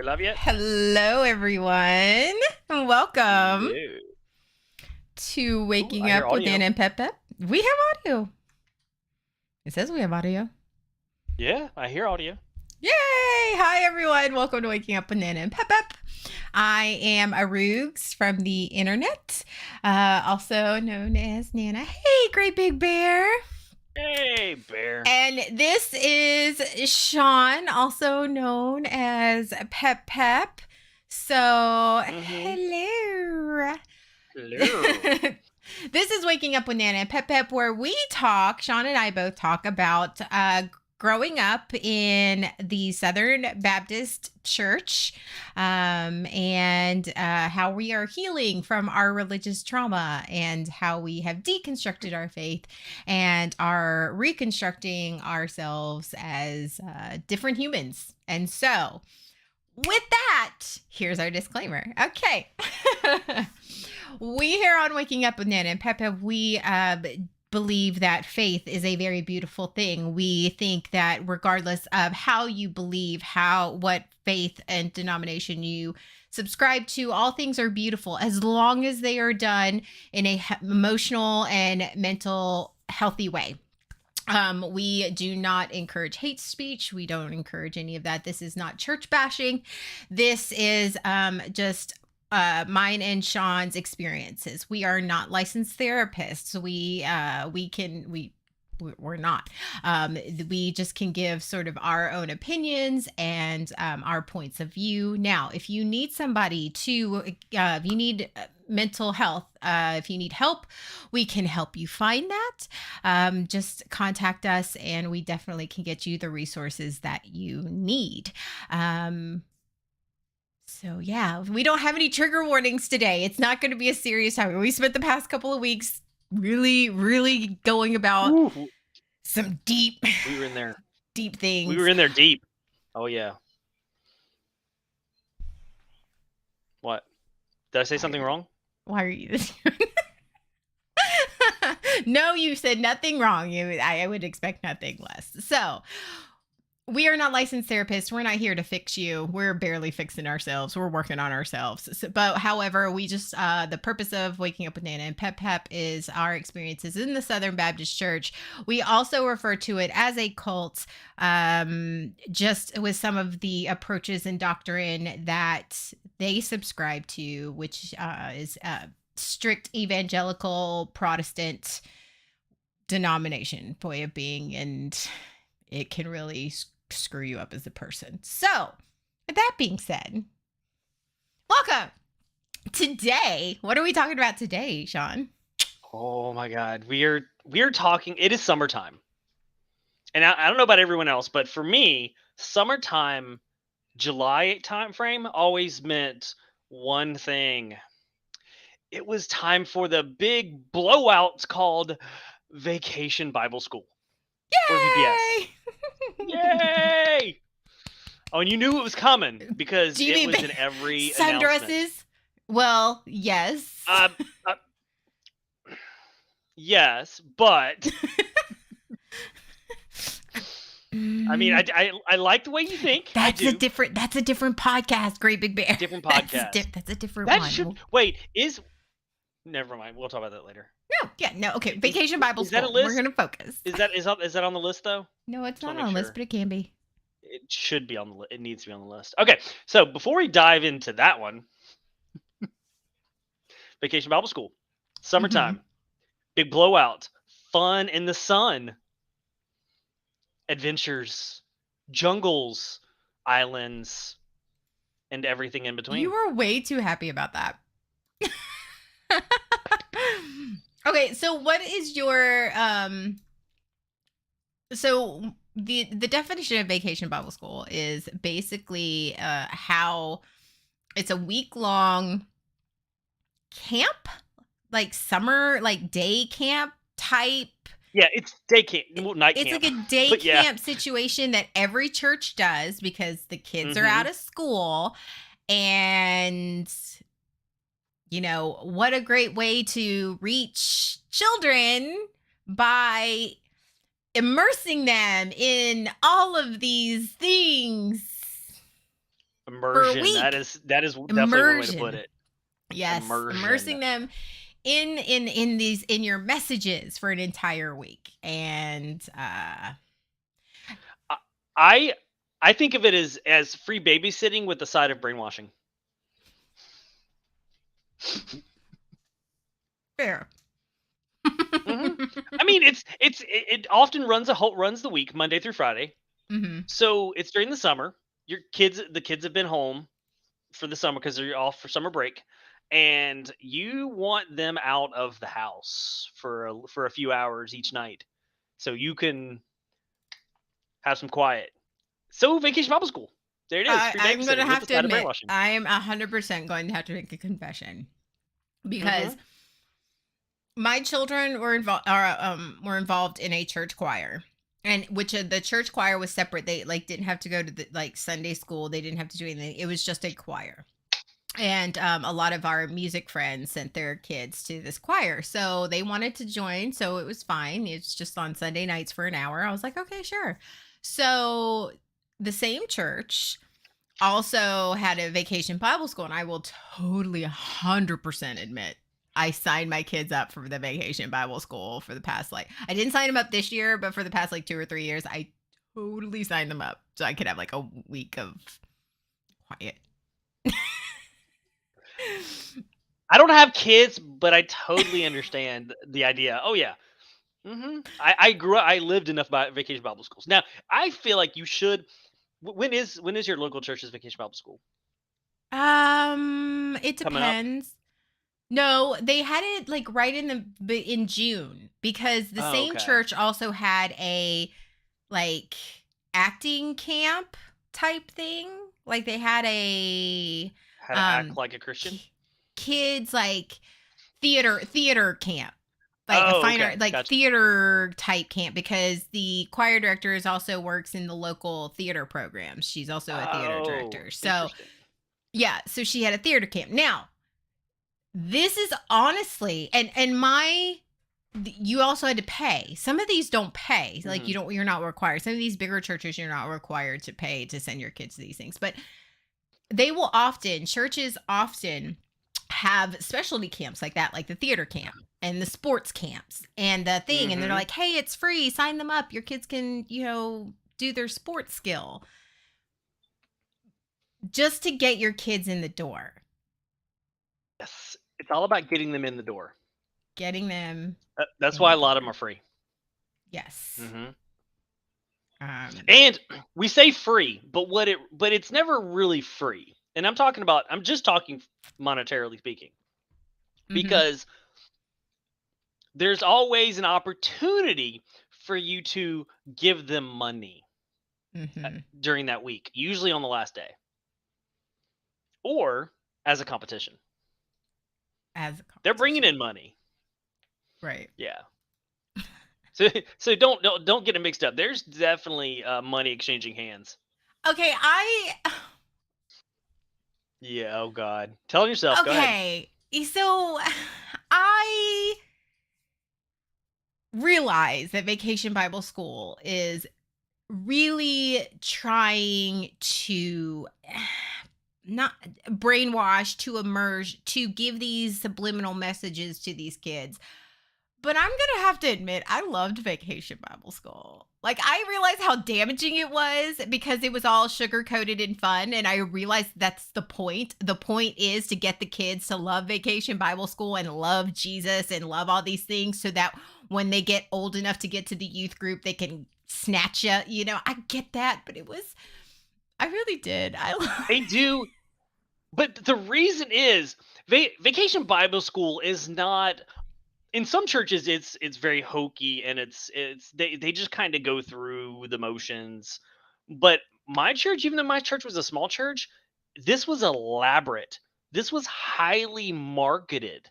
Love you. Hello, everyone. Welcome Hello. to Ooh, Waking I hear Up with audio. Nana and PepPep. We have audio. It says we have audio. Yeah, I hear audio. Yay! Hi, everyone. Welcome to Waking Up with Nana and PepPep. I am Aroogs from the internet, also known as Nana. Hey, great big bear. Hey, bear. And this is Sean, also known as PepPep. So, Mm-hmm. hello. Hello. This is Waking Up with Nana and PepPep, where we talk, Sean and I both talk about growing up in the Southern Baptist Church and how we are healing from our religious trauma and how we have deconstructed our faith and are reconstructing ourselves as different humans. And so, with that, here's our disclaimer. Okay. We here on Waking Up with Nana and Peppa, we believe that faith is a very beautiful thing. We think that regardless of how you believe, what faith and denomination you subscribe to, all things are beautiful as long as they are done in a emotional and mental healthy way. We do not encourage hate speech. We don't encourage any of that. This is not church bashing. This is just mine and Sean's experiences. We are not licensed therapists. We're not. We just can give sort of our own opinions and our points of view. Now, if you need somebody to, if you need mental health, if you need help, we can help you find that. Just contact us and we definitely can get you the resources that you need. So yeah, we don't have any trigger warnings today. It's not going to be a serious topic. We spent the past couple of weeks really going about Ooh, some deep we were in there. deep things. We were in there deep. Oh, yeah. What? Did I say something wrong? Why are you this? No, you said nothing wrong. I would expect nothing less. So, we are not licensed therapists. We're not here to fix you. We're barely fixing ourselves. We're working on ourselves. So, but however, we just the purpose of Waking Up with Nana and PepPep is our experiences in the Southern Baptist Church. We also refer to it as a cult, just with some of the approaches and doctrine that they subscribe to, which is strict evangelical Protestant denomination way of being, and it can really screw you up as a person. So, with that being said, welcome. Today, what are we talking about today, Sean? Oh my God, we are talking. It is summertime, and I don't know about everyone else, but for me, summertime, July time frame always meant one thing. It was time for the big blowout called Vacation Bible School, or VBS. Yay! Yay! Oh, and you knew it was coming because Do you it mean was in every announcement. sundresses? Well, yes. Uh, uh, yes, but I mean, I like the way you think. I That's a do. different. That's a different podcast. Great Big Bear. Different That's podcast. that's a different That one. should wait. Is never mind. We'll talk about that later. No, yeah, no. Okay, Vacation Bible Is that a School. We're list? gonna focus. Is that on the list though? No, it's Just want not to make on the list, sure. but it can be. It should be on the list. It needs to be on the list. Okay, so before we dive into that one, Vacation Bible School, summertime, big blowout, fun in the sun, adventures, jungles, islands, and everything in between. You were way too happy about that. Okay, so what is your so the definition of Vacation Bible School is basically how it's a week long camp, like summer, like day camp type. Yeah, it's day camp, night It's camp. like a day But yeah. camp situation that every church does because the kids are Mhm. out of school. And what a great way to reach children by immersing them in all of these things. for a Immersion. That week. is definitely one way to put Immersion. it. Yes, Immersion. immersing them in these in your messages for an entire week. And I I I think of it as free babysitting with the side of brainwashing. fair. hmm I mean, it often runs the week Monday through Friday. Mhm. So it's during the summer. The kids have been home for the summer because they're off for summer break, and you want them out of the house for a few hours each night, so you can have some quiet. So Vacation Bible School. There it is, free I'm going to babysitting with have the to side of admit, brainwashing. I am 100% going to have to make a confession because hmm my children were involved in a church choir. And which the church choir was separate. They like didn't have to go to the like Sunday school. They didn't have to do anything. It was just a choir. And a lot of our music friends sent their kids to this choir, so they wanted to join, so it was fine. It's just on Sunday nights for an hour. I was like, okay, sure. So the same church also had a vacation Bible school, and I will totally 100% admit I signed my kids up for the vacation Bible school for the past, like, I didn't sign them up this year, but for the past like 2 or 3 years, I totally signed them up so I could have like a week of quiet. I don't have kids, but I totally understand the idea. Oh yeah. I grew up. I lived enough by Vacation Bible schools. Now I feel like you should. When is your local church's Vacation Bible School It coming up? depends. No, they had it like right in June because the Oh, same okay. church also had a like acting camp type thing. Like they had a How to act um like a Christian? k- kids like theater camp. Like a Oh, fine okay, art like gotcha. theater type camp because the choir director is also works in the local theater programs. She's also a theater Oh, director. So interesting. yeah, so she had a theater camp. Now, this is honestly and my you also had to pay. Some of these don't pay. Like hmm you're not required. Some of these bigger churches you're not required to pay to send your kids to these things. But they will often churches often have specialty camps like that, like the theater camp and the sports camps and the thing and they're hmm like, "Hey, it's free. Sign them up. Your kids can, do their sports skill just to get your kids in the door." Yes, it's all about getting them in the door. Getting them That's in why the a lot of them door. are free. Yes. hmm Um, And we say free, but it's never really free. And I'm just talking monetarily speaking, mhm, because there's always an opportunity for you to give them money mhm. during that week, usually on the last day, or as a competition. As a They're bringing competition. in money. Right. Yeah. So so don't get it mixed up. There's definitely money exchanging hands. Okay, Yeah. Oh God. Tell yourself. Go ahead. okay. So I realize that Vacation Bible School is really trying to not brainwash, to immerse, to give these subliminal messages to these kids. But I'm gonna have to admit, I loved Vacation Bible School. Like, I realized how damaging it was because it was all sugar coated and fun. And I realized that's the point. The point is to get the kids to love Vacation Bible School and love Jesus and love all these things so that when they get old enough to get to the youth group, they can snatch you. I get that, but I really did. They do, but the reason is Vacation Bible School is not. In some churches, it's very hokey, and they just kind of go through the motions. But my church, even though my church was a small church, this was elaborate. This was highly marketed.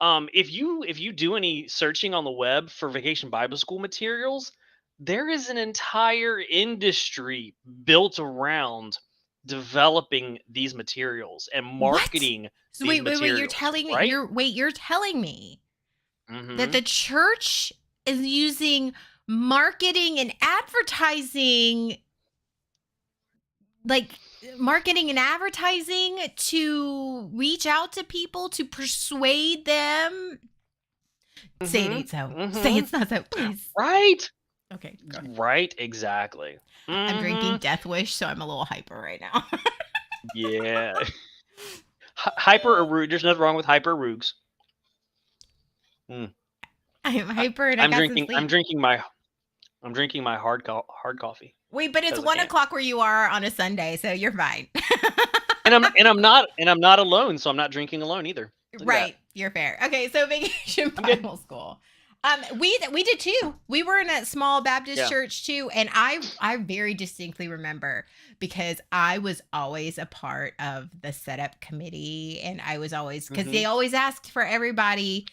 If you do any searching on the web for Vacation Bible School materials, there is an entire industry built around developing these materials and What? marketing So these wait, materials, right? you're telling me that hmm the church is using marketing and advertising like marketing and advertising to reach out to people to persuade them. Say it Mm-hmm. ain't so. Say Mm-hmm. it's not so, please. Right. Okay, go ahead. Right. Exactly. I'm drinking Mm-hmm. Death Wish, so I'm a little hyper right now. Yeah. Hyper Arugs. There's nothing wrong with hyper Arugs. Mm. I'm I, hyper and I I'm got some drinking. I'm sleep. drinking my. I'm drinking my hard coffee Wait, but it's because I 1 can't. o'clock where you are on a Sunday, so you're fine. And I'm not alone, so I'm not drinking alone either. Look at that. Right, you're fair. Okay, so Vacation I'm good. Bible School. We did too. We were in a small Baptist Yeah. church too, and I very distinctly remember because I was always a part of the setup committee, and I was always because Mm-hmm. they always asked for everybody.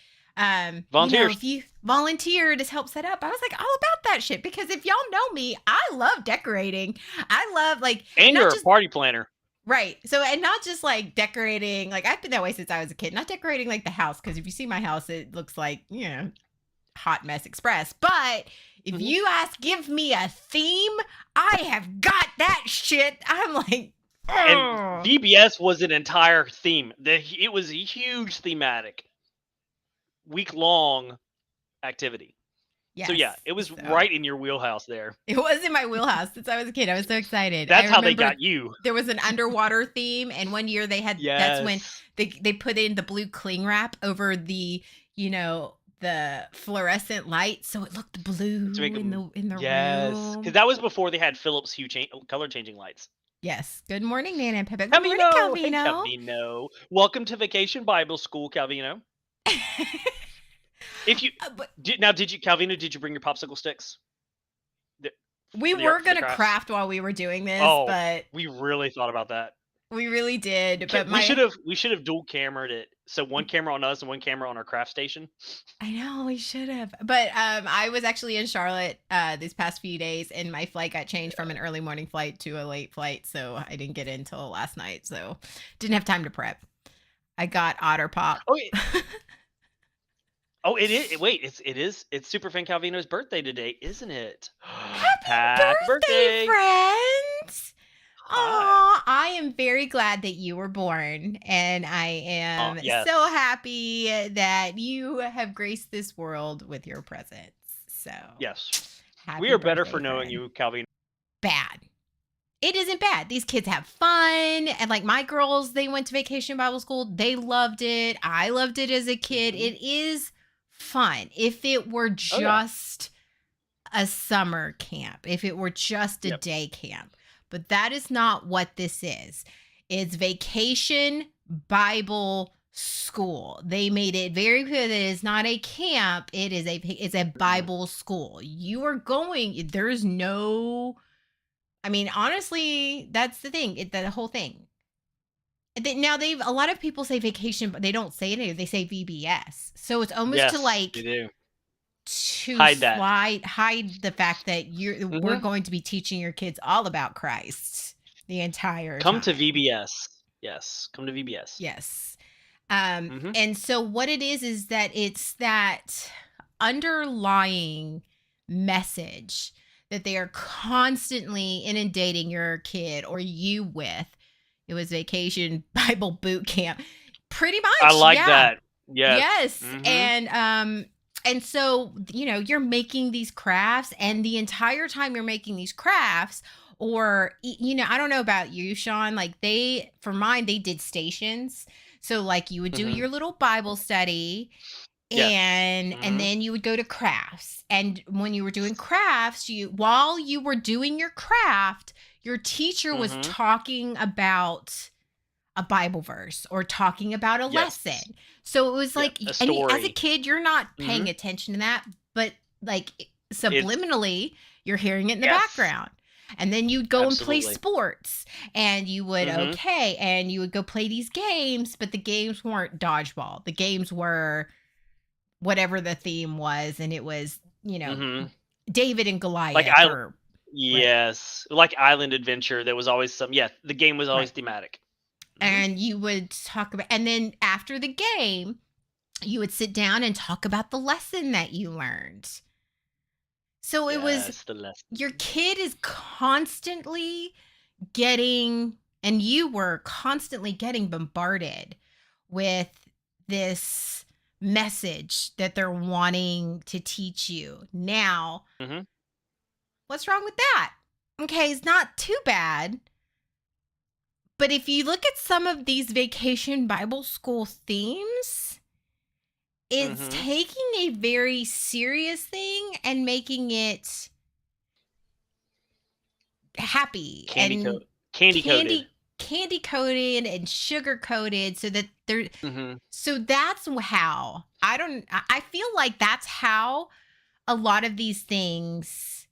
Volunteers. If you volunteered to help set up, I was like all about that shit because if y'all know me, I love decorating. I love like And not you're a just party planner. right. So, and not just like decorating, like I've been that way since I was a kid, not decorating like the house. Cause if you see my house, it looks like, hot mess express. But if Mm-hmm. you ask, give me a theme, I have got that shit. I'm like, And oh, VBS was an entire theme. It was a huge thematic, week long activity. So yes. yeah, it was So right in your wheelhouse there. it was in my wheelhouse since I was a kid. I was so excited. I That's how they remember got you. there was an underwater theme, and one year that's when Yes. they put in the blue cling wrap over the fluorescent light, so it looked To make blue in them. the Yes, because room. that was before they had Philips Hue color changing lights. Yes. Good morning, Nana and Peppa. Good morning, Calvino, hey Calvino. Calvino, welcome to Vacation Bible School, Calvino. If you But did you Calvino? Did you bring your popsicle sticks? The- we For the art were for the gonna crafts? craft while we were doing this, Oh, but we really thought about that. we really did. But We should have dual cameraed it. So one camera on us and one camera on our craft station. I know we should have. But I was actually in Charlotte these past few days, and my flight got changed from an early morning flight to a late flight, so I didn't get in until last night. So didn't have time to prep. I got Otter Pop. Oh, oh, it is. Wait, it's Superfan Calvino's birthday today, isn't it? Happy Happy birthday, birthday! friends! Hi. Aw, I am very glad that you were born, and I am Yes, so happy that you have graced this world with your presence. So, yes. We happy are better for birthday, knowing friend. you, Calvino. Bad. It isn't bad. These kids have fun. And like my girls, they went to Vacation Bible School. They loved it. I loved it as a kid. Mhm. It is fun. If it were Oh yeah. just a summer camp, if it were just a Yep. day camp. But that is not what this is. It's Vacation Bible School. They made it very clear that it's not a camp. It's a Mhm. Bible school. You are going, there's no, I mean, honestly, that's the thing. The whole thing. Now they've a lot of people say vacation, but they don't say it. They say VBS. So it's almost to Yes, they like do. to Hide that. hide the fact that we're Mhm. going to be teaching your kids all about Christ the entire Come to time. VBS. Yes, come to VBS. Yes. Mhm. And so what it is that it's that underlying message that they are constantly inundating your kid or you with. It was Vacation Bible Boot Camp. Pretty I much, like yeah. that. Yes. Yes. Mhm. And so, you're making these crafts, and the entire time you're making these crafts, or I don't know about you, Sean, like for mine, they did stations. So like you would do Mhm. your little Bible study, Yes. and Mhm. then you would go to crafts. And when you were doing crafts, while you were doing your craft, your teacher was Mhm. talking about a Bible verse or talking about a Yes. lesson. So it was Yeah. like, A and as a story. kid, you're not paying Mhm. attention to that, but like It's subliminally, you're hearing it in the yes. background. And then you'd go and play Absolutely. sports, and you would, Mhm. okay, and you would go play these games, but the games weren't dodgeball. The games were whatever the theme was, and it was, Mhm. David and Like Goliath or right, yes, like Island Adventure. There was always some. Yeah, the game was always right. thematic. Mhm. And you would talk about, and then after the game, you would sit down and talk about the lesson that you learned. So it was Yes, the your lesson. kid is constantly getting, and you were constantly getting bombarded with this message that they're wanting to teach you. Now, Mhm. what's wrong with that? Okay, it's not too bad. But if you look at some of these vacation Bible school themes, it's Mhm. taking a very serious thing and making it happy Candy and coat candy coated. candy coated and sugar coated so that they're Mhm. so that's how I feel like that's how a lot of these things,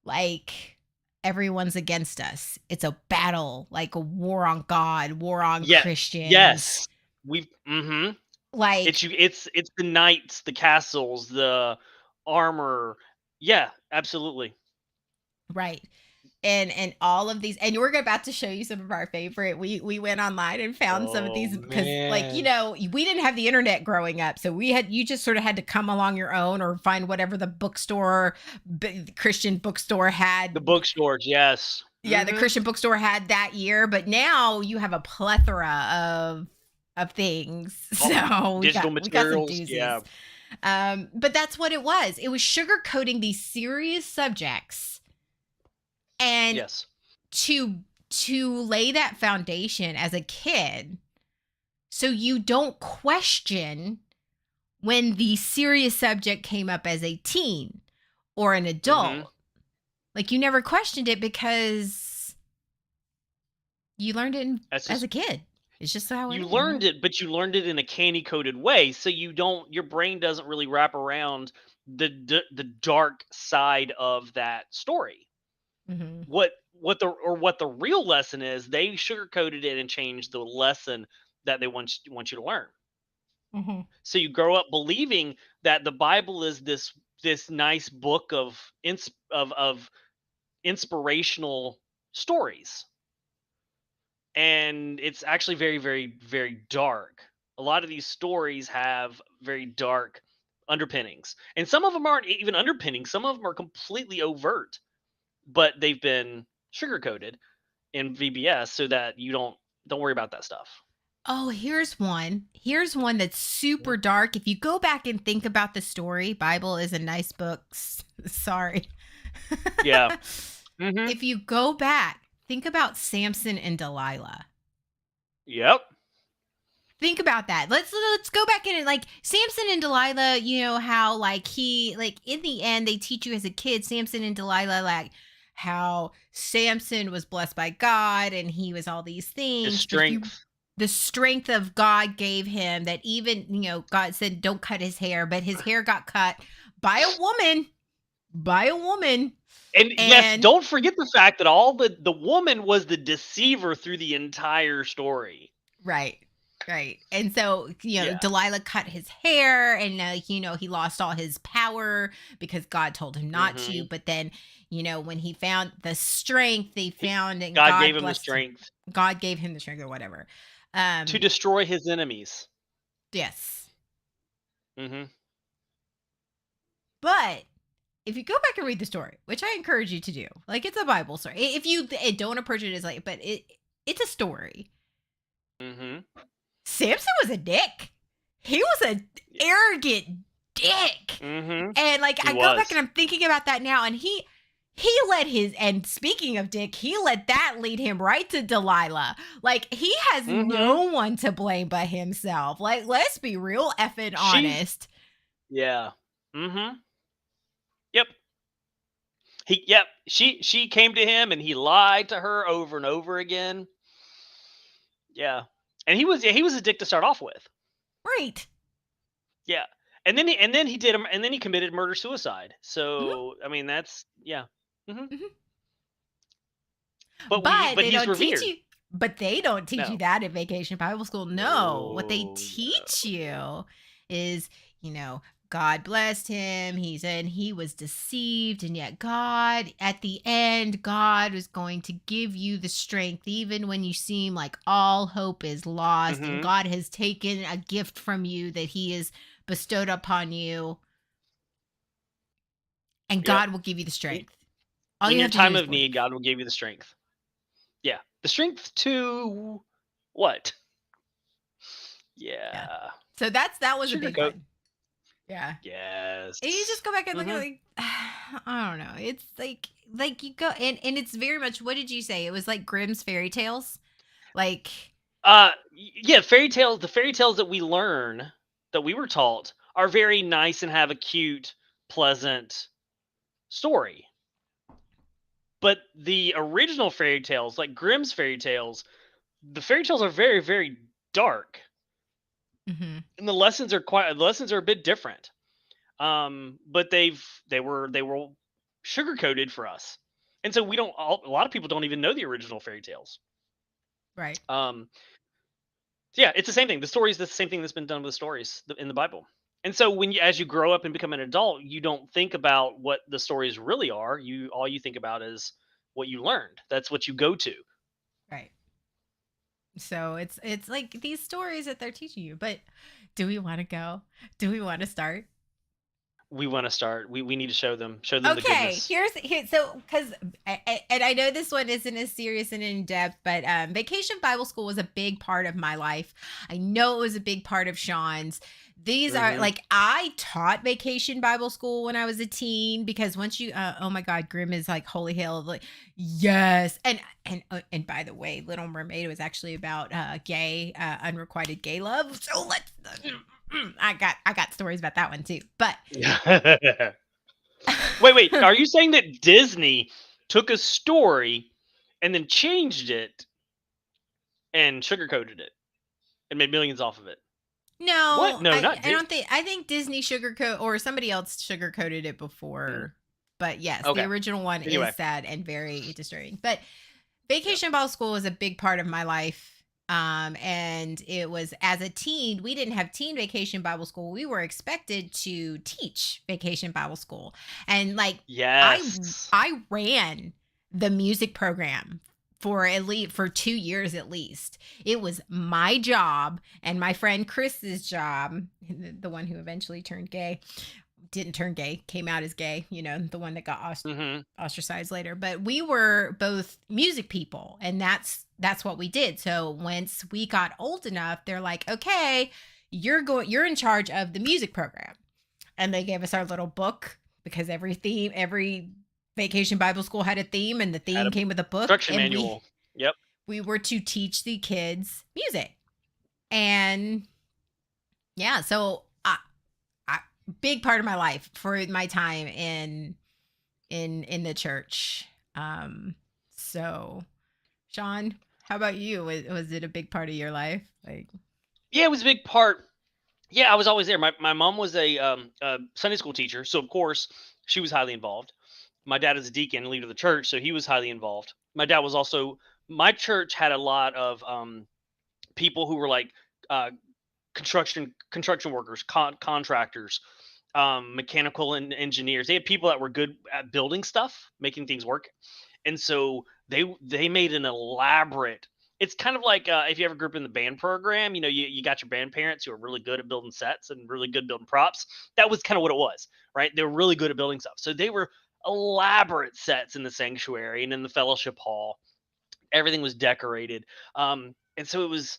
like, everyone's against us. It's a battle, like a war on God, war on Yeah. Christians. Yes. We've mhm. Like, It's the knights, the castles, the armor. Yeah, absolutely. right. And all of these, and we're about to show you some of our favorite. We went online and found some of Oh, these because, like, man. we didn't have the internet growing up, so you just sort of had to come along your own or find whatever the bookstore, Christian bookstore The had. bookstores, yes. Yeah, the Mhm. Christian bookstore had that year, but now you have a plethora of things. Oh, So digital we got some materials, yeah. doozies. But that's what it was. It was sugarcoating these serious subjects, and Yes. to lay that foundation as a kid so you don't question when the serious subject came up as a teen or an Mhm. adult. Like, you never questioned it because you learned it That's as just a kid. It's just how it you is. learned it, but you learned it in a candy coated way, so you don't your brain doesn't really wrap around the dark side of that story. Mm-hmm. What the real lesson is, they sugarcoated it and changed the lesson that they want you to learn. Mm-hmm. So you grow up believing that the Bible is this nice book of inspirational stories, and it's actually very, very, very dark. A lot of these stories have very dark underpinnings, and some of them aren't even underpinnings. Some of them are completely overt, but they've been sugar coated in VBS so that you don't worry about that stuff. Oh, here's one. Here's one that's Mhm. super dark. If you go back and think about the story, Bible is a nice book. Sorry. Yeah. Mhm. If you go back, think about Samson and Delilah. Yep. Think about that. Let's go back in and, like, Samson and Delilah, how, like, he, like, in the end they teach you as a kid, Samson and Delilah, like, how Samson was blessed by God and he was all these His things, but you strength. the strength of God gave him, that even, God said don't cut his hair, but his hair got cut by a woman, by a woman. And yes, And don't forget the fact that all the woman was the deceiver through the entire story. right. Right. And so, Yeah. Delilah cut his hair, and, he lost all his power because God told him not to. Mhm. But then, when he found the strength, they He found, and God gave God him the blessed him. strength God gave him the strength or whatever. to Um, destroy his enemies. yes. Mhm. But if you go back and read the story, which I encourage you to do, like, it's a Bible story. If you don't approach it as, like, but it's a story. Mhm. Samson was a dick. He was a Yeah. arrogant dick. Mhm. And, like, He I go back and was. I'm thinking about that now, and he let his and speaking of dick, he let that lead him right to Delilah. Like, he has Mhm. no one to blame but himself. Like, let's be real effing She honest. Yeah. Mhm. Yep. Yep. She came to him and he lied to her over and over again. Yeah. And he was a dick to start off with. Right. Yeah. And then he did him and then he committed murder suicide. Mhm, So, I mean, that's yeah. Mhm. mhm. But he's revered. But they don't teach you No. that at Vacation Bible School. No. What they No, teach no. you is, God blessed him. He was deceived, and yet God, at the end, God was going to give you the strength even when you seem like all hope is lost, and Mhm. God has taken a gift from you that he has bestowed upon you, and Yep. God will give you the In strength. All in you your have to do time is of believe. need, God will give you the strength. Yeah. The strength to what? Yeah. Yeah. So that was a big Sugarcoat. one. Yeah. And you Yes. just go back and look at Mhm. it like I don't know. It's like you go and it's very much what did you say? It was like Grimm's fairy tales? Like Yeah, the fairy tales that we learn, that we were taught, are very nice and have a cute, pleasant story. But the original fairy tales, like Grimm's fairy tales, the fairy tales are very, very dark, mhm, and the lessons are a bit different. But they were sugar coated for us, and so a lot of people don't even know the original fairy tales. right. Um, yeah, it's the same thing. The story is the same thing that's been done with the stories in the Bible. And so as you grow up and become an adult, you don't think about what the stories really are. All you think about is what you learned. That's what you go to. Right. So it's like these stories that they're teaching you. But do we want to go? Do we want to start? We want to start. We need to show them the Okay, goodness. here. So, because and I know this one isn't as serious and in depth, but Vacation Bible School was a big part of my life. I know it was a big part of Sean's. These are Hmm. like I taught Vacation Bible School when I was a teen because once you, oh my God, Grimm is like holy hell, like yes, and by the way, Little Mermaid was actually about gay, unrequited gay love. So let's. I got stories about that one too, but Wait. Are you saying that Disney took a story and then changed it and sugarcoated it and made millions off of it? What? No, No, I not I don't Disney. think I think Disney sugarcoat or somebody else sugarcoated it Mm, before. But yes, the okay. original one is Anyway. sad and very disturbing. But Yeah. Vacation Bible School was a big part of my life. And it was as a teen, we didn't have teen vacation Bible school. We were expected to teach vacation Bible school. And like I Yes. I ran the music program for at least for 2 years at least. It was my job and my friend Chris's job, the one who eventually turned gay, didn't turn gay, came out as gay, the one that got Hmm. ostracized later. But we were both music people, and that's what we did. So once we got old enough, they're like, okay, you're in charge of the music program. And they gave us our little book because every vacation Bible school had a theme, and the Had theme a came with a book, instruction and manual. Yep. we were to teach the kids music. And yeah, so I big part of my life for my time in the church. Um, so Sean, how about you? Was it a big part of your life? Like, Yeah, it was a big part. Yeah, I was always there. My mom was a Sunday school teacher, so of course she was highly involved. My dad is a deacon, leader of the church, so he was highly involved. My dad was also my church had a lot of people who were like uh, construction workers, contractors, mechanical and engineers. They had people that were good at building stuff, making things work, and so they made an elaborate. It's kind of like if you ever grew up in the band program, you got your band parents who are really good at building sets and really good building props. That was kind of what it was, right? They were really good at building stuff. So they were elaborate sets in the sanctuary and in the fellowship hall. Everything was decorated, and so it was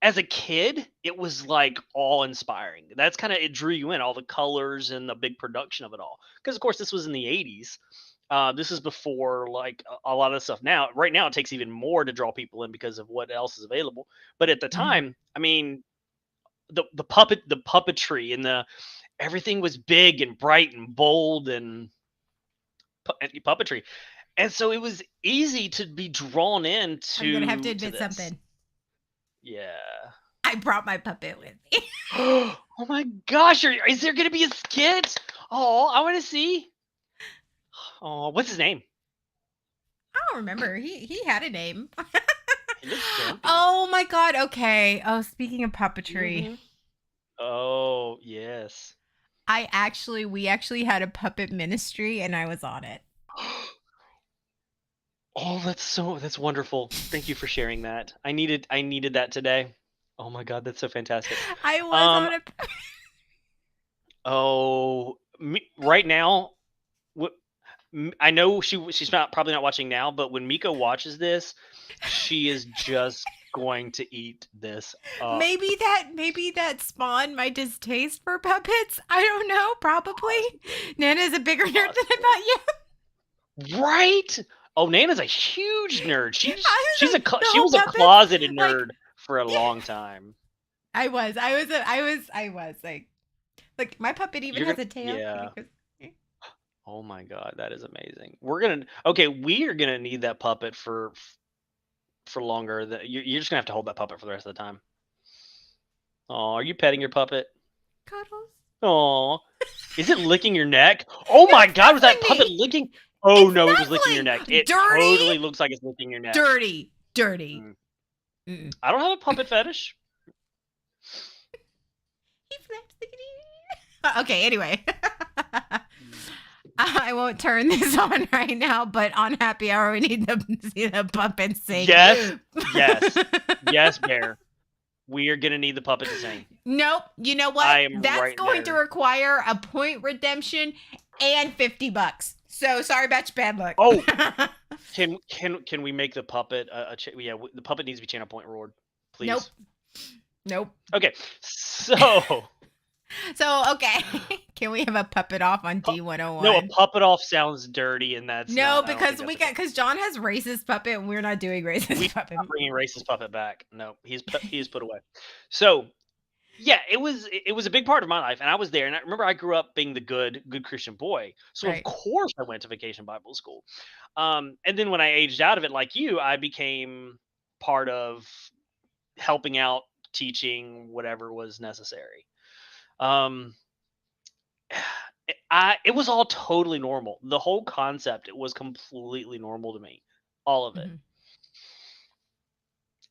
as a kid, it was like awe inspiring. That's kind of it drew you in, all the colors and the big production of it all. Because of course this was in the 80s. This is before like a lot of the stuff now. Right now it takes even more to draw people in because of what else is available. But at the mhm. time, I mean, the puppetry and the everything was big and bright and bold and puppetry. And so it was easy to be drawn I'm gonna have to into admit this. something. Yeah. I brought my puppet with me. Oh my gosh, is there gonna be a skit? Oh, I want to see. Oh, what's his name? I don't remember. He had a name. He looks grumpy. Oh my God. Okay. Oh, speaking of puppetry, Hmm. Oh yes. we actually had a puppet ministry, and I was on it. Oh, that's wonderful. Thank you for sharing that. I needed that today. Oh my god, that's so fantastic. I was Um. on it. Right now, I know she's not probably not watching now, but when Miko watches this, she is just going to eat this up. Maybe that spawned my distaste for puppets. I don't know. Probably. Possibly. Nana's a bigger nerd than Possibly. I thought. Yeah. Right? Oh, Nana's a huge nerd. She The was whole a puppets. closeted Like, nerd for a long time. I was like my puppet even has a tail. Yeah. Like, Oh my god, that is amazing. We are gonna need that puppet for longer. You're just gonna have to hold that puppet for the rest of the time. Oh, are you petting your puppet? cuddles. Oh, is it licking your neck? Oh my god, was that puppet licking? Oh It's no, it was licking your neck. It dirty, totally looks like it's licking your neck. dirty. I don't have a puppet fetish. Okay, anyway. I won't turn this on right now, but on Happy Hour, we need to see the puppet sing. Yes, Bear. We are going to need the puppet to sing. Nope. You know what? That's going to require a point redemption and $50. So sorry about your bad luck. Oh, can we make the puppet the puppet needs to be channel point reward, please. Nope. Okay, so okay, can we have a puppet off on D101? No, a puppet off sounds dirty, and that's because John has racist puppet, and we're not doing racist puppet. Not bringing racist puppet back. No, he's put away. So, yeah, it was a big part of my life, and I was there. And I remember I grew up being the good Christian boy, so Right. Of course I went to Vacation Bible School. And then when I aged out of it, like you, I became part of helping out, teaching, whatever was necessary. It was all totally normal. The whole concept, it was completely normal to me, all of it.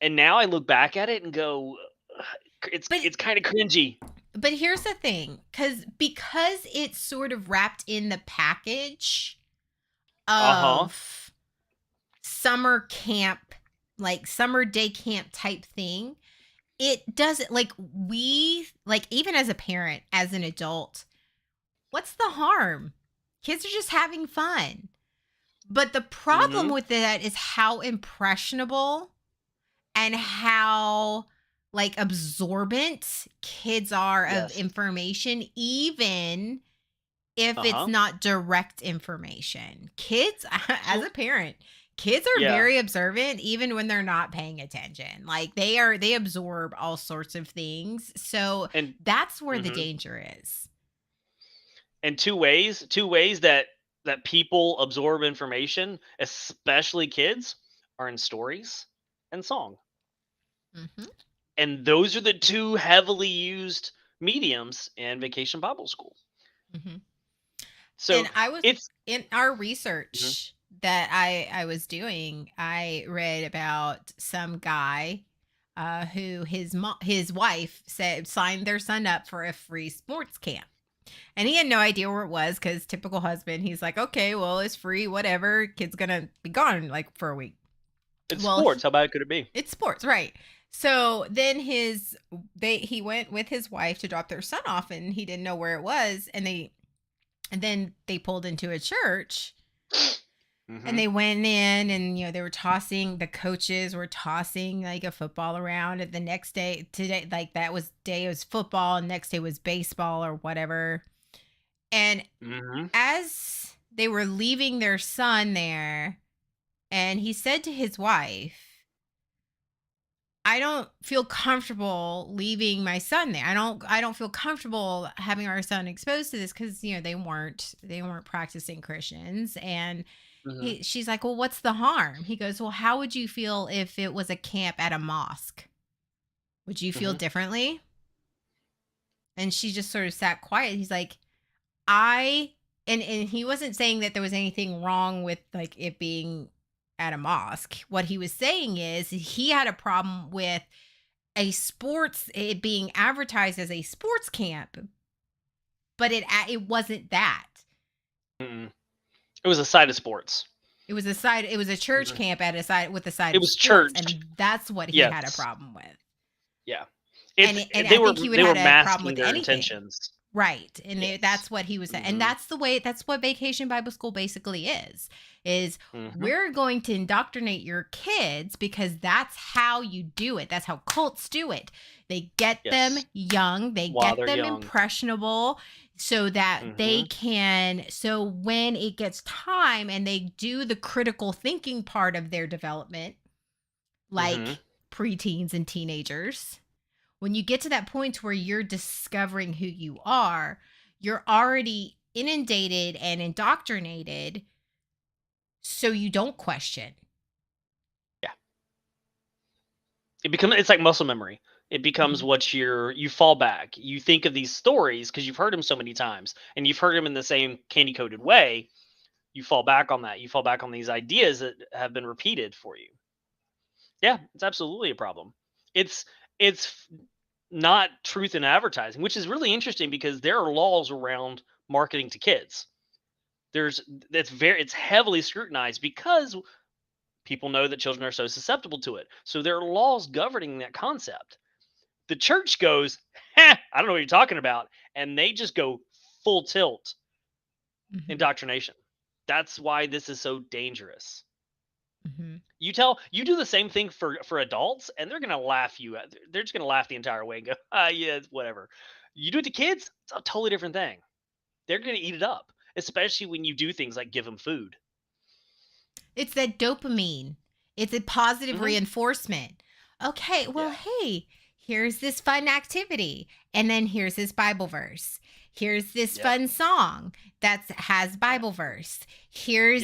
And now I look back at it and go, it's kind of cringy. But here's the thing, because it's sort of wrapped in the package of summer camp, like summer day camp type thing. It doesn't, even as a parent, as an adult, what's the harm? Kids are just having fun. But the problem with that is how impressionable and how absorbent kids are of information, even if it's not direct information. Kids, as a parent, kids are very observant, even when they're not paying attention. Like they absorb all sorts of things. So that's where the danger is. And two ways that people absorb information, especially kids, are in stories and song. And those are the two heavily used mediums in Vacation Bible School. So it's in our research that I was doing, I read about some guy who his wife signed their son up for a free sports camp. And he had no idea where it was, because typical husband, he's like, okay, well, it's free, whatever. Kid's gonna be gone for a week. It's sports. How bad could it be? It's sports, right? So then he went with his wife to drop their son off, and he didn't know where it was, and then they pulled into a church. And they went in, and the coaches were tossing a football around. And the next day, it was football, and next day was baseball or whatever. And as they were leaving their son there, and he said to his wife, I don't feel comfortable leaving my son there. I don't feel comfortable having our son exposed to this, because they weren't practicing Christians. And she's like, well, what's the harm? He goes, well, how would you feel if it was a camp at a mosque? Would you feel differently? And she just sort of sat quiet. He's like, and he wasn't saying that there was anything wrong with it being at a mosque. What he was saying is he had a problem with it being advertised as a sports camp, but it wasn't that. It was a side of sports. It was a church camp at a side with a side. It was church, and that's what he had a problem with. Yeah, And I think he would have a problem with their anything. intentions. Right. And Yes. that's what he was saying. And Mhm. that's what Vacation Bible School basically is Mhm. we're going to indoctrinate your kids because that's how you do it. That's how cults do it. They get them Yes. young, they While get they're them young. impressionable so that they Mhm. can, so when it gets time and they do the critical thinking part of their development, Mhm. like preteens and teenagers, when you get to that point where you're discovering who you are, you're already inundated and indoctrinated so you don't question. Yeah. It's like muscle memory. It becomes Mhm. what you fall back. You think of these stories because you've heard them so many times and you've heard them in the same candy coated way. You fall back on that. You fall back on these ideas that have been repeated for you. Yeah, it's absolutely a problem. It's not truth in advertising, which is really interesting because there are laws around marketing to kids. There's it's heavily scrutinized because people know that children are so susceptible to it. So there are laws governing that concept. The church goes, I don't know what you're talking about, and they just go full tilt Mhm. indoctrination. That's why this is so dangerous. Mhm. You do the same thing for adults, and they're gonna laugh you at. They're just gonna laugh the entire way and go, ah, yeah, it's whatever. You do it to kids, it's a totally different thing. They're gonna eat it up, especially when you do things like give them food. It's that dopamine. It's a positive Hmm. reinforcement. Okay, well, Yeah. hey, here's this fun activity. And then here's this Bible verse. Here's this Yep. fun song that has Yeah. Bible verse. Yes.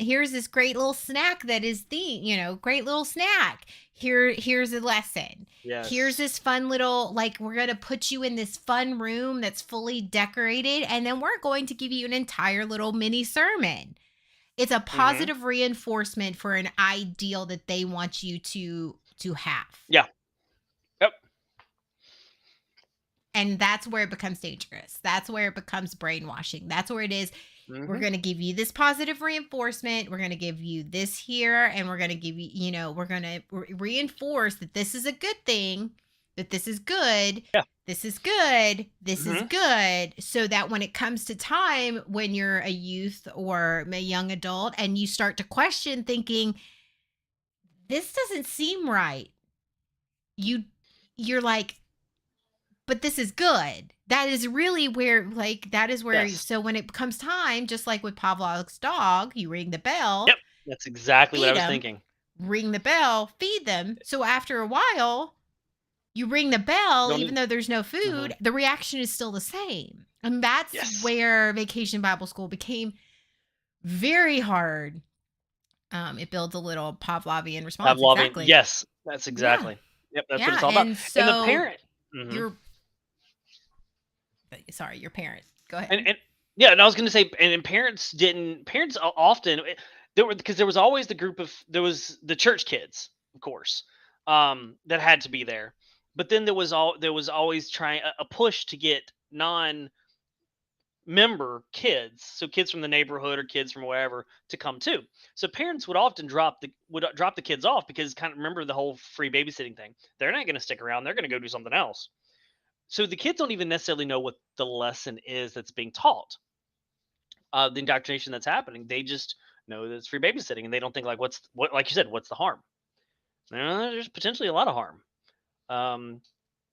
Here's this great little snack that is great little snack. Here's a lesson. Here's Yes. this fun little, like, we're going to put you in this fun room that's fully decorated. And then we're going to give you an entire little mini sermon. It's a Hmm. positive reinforcement for an ideal that they want you to have. Yeah. Yep. And that's where it becomes dangerous. That's where it becomes brainwashing. That's where it is. We're Hmm. going to give you this positive reinforcement. We're going to give you this here. And we're going to give you, we're going to reinforce that this is a good thing, that this is good. Yeah. This is good. This is Hmm. good. So that when it comes to time, when you're a youth or a young adult and you start to question, thinking, this doesn't seem right. You you're like, but this is good. That is really where, like, that is where, Yes. so when it becomes time, just like with Pavlov's dog, you ring the bell, Yep. That's exactly what I feed was them, thinking. ring the bell, feed them. So after a while, you ring the bell, You don't even need. though there's no Hmm. food, the reaction is still the same. And that's Yes. where Vacation Bible School became very hard. It builds a little Pavlovian response. Pavlovian. Exactly. Yes. That's Yeah. exactly. Yep. That's what it's Yeah. all about. And And the so parent. Hmm. your sorry, your parent. Go And ahead. and yeah, and I was gonna say, and parents often there were because there was always the group of there was the church kids, of course, that had to be there, but then there was always trying a push to get non member kids, so kids from the neighborhood or kids from wherever to come too. So parents would often drop the kids off because kind of remember the whole free babysitting thing. They're not going to stick around. They're going to go do something else. So the kids don't even necessarily know what the lesson is that's being taught, the indoctrination that's happening. They just know that it's free babysitting, and they don't think like what like you said, what's the harm? There's potentially a lot of harm. Um,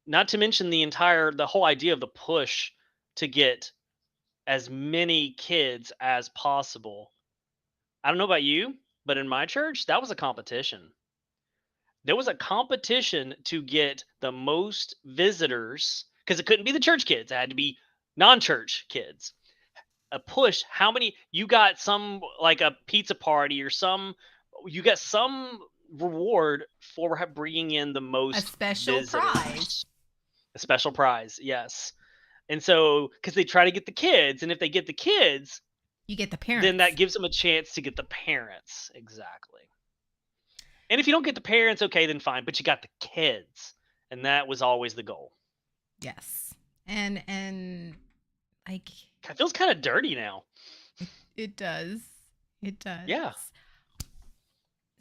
Not to mention the whole idea of the push to get as many kids as possible. I don't know about you, but in my church, that was a competition. There was a competition to get the most visitors because it couldn't be the church kids; it had to be non-church kids. A push how many you got, some like a pizza party or you got some reward for bringing in the A most special prize. visitors, a special prize, yes. And so because they try to get the kids, and if they get the kids, You get the then that parents. gives them a chance to get the parents, exactly. And if you don't get the parents, okay, then fine, but you got the kids, and that was always the goal. Yes. And like It feels kind of dirty now. it does. It does. Yeah.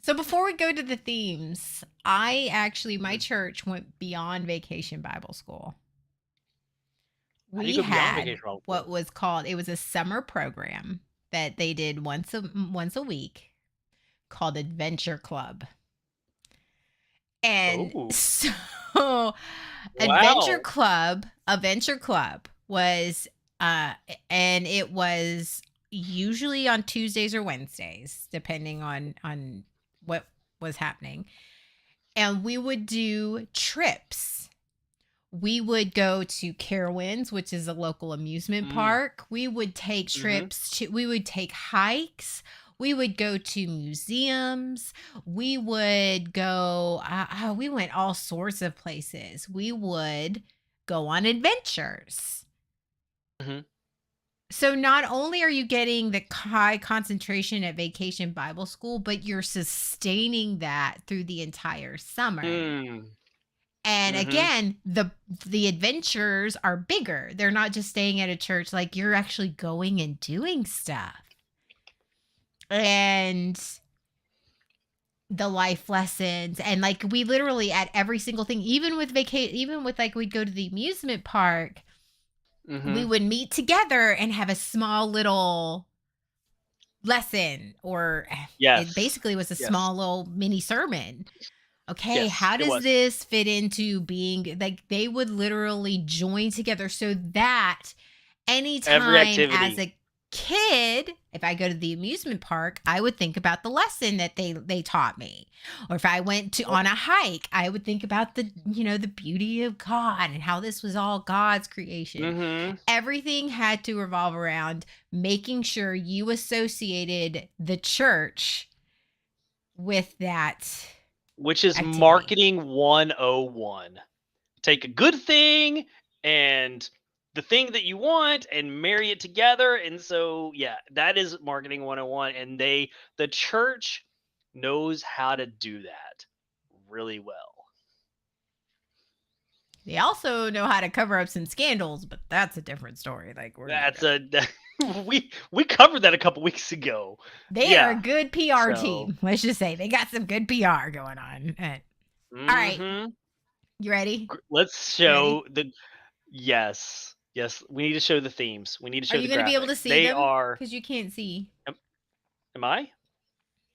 So before we go to the themes, my Mhm. church went beyond Vacation Bible School. How do you we go beyond had vacation Bible what school? was called, it was a summer program that they did once a week called Adventure Club. And Oh, so wow. Adventure Club was uh and it was usually on Tuesdays or Wednesdays depending on what was happening. And we would do trips. We would go to Carowinds, which is a local amusement Mm, park. We would take mhm. we would take hikes. We would go to museums. We would go, we went all sorts of places. We would go on adventures. Mhm. So not only are you getting the high concentration at Vacation Bible School, but you're sustaining that through the entire summer. Mm, And mhm. again, the adventures are bigger. They're not just staying at a church, like you're actually going and doing stuff. And the life lessons, and like we literally at every single thing, even with like we'd go to the amusement park, we Mhm. would meet together and have a small little lesson, or it Yes. basically was a Yes. small little mini sermon. Okay, Yes, how it does was. this fit into being, like, they would literally join together so that Every anytime as activity. a kid, if I go to the amusement park, I would think about the lesson that they taught me. Or if I went to Yep. on a hike, I would think about the beauty of God and how this was all God's creation. Mhm. Everything had to revolve around making sure you associated the church with that Which is activity. marketing 101. Take a good thing and the thing that you want and marry it together, and so, yeah, that is marketing 101, and the church knows how to do that really well. They also know how to cover up some scandals, but that's a different story. Like we're not That's gonna. a we covered that a couple weeks ago. They are a Yeah. good PR So, team. Let's just say they got some good PR going on. All right, mhm. you ready? Let's You ready? show the yes. Yes, we need to show the themes. We need to Are show you the going to be able graphic. to see They them? are Because you can't see. am, am I?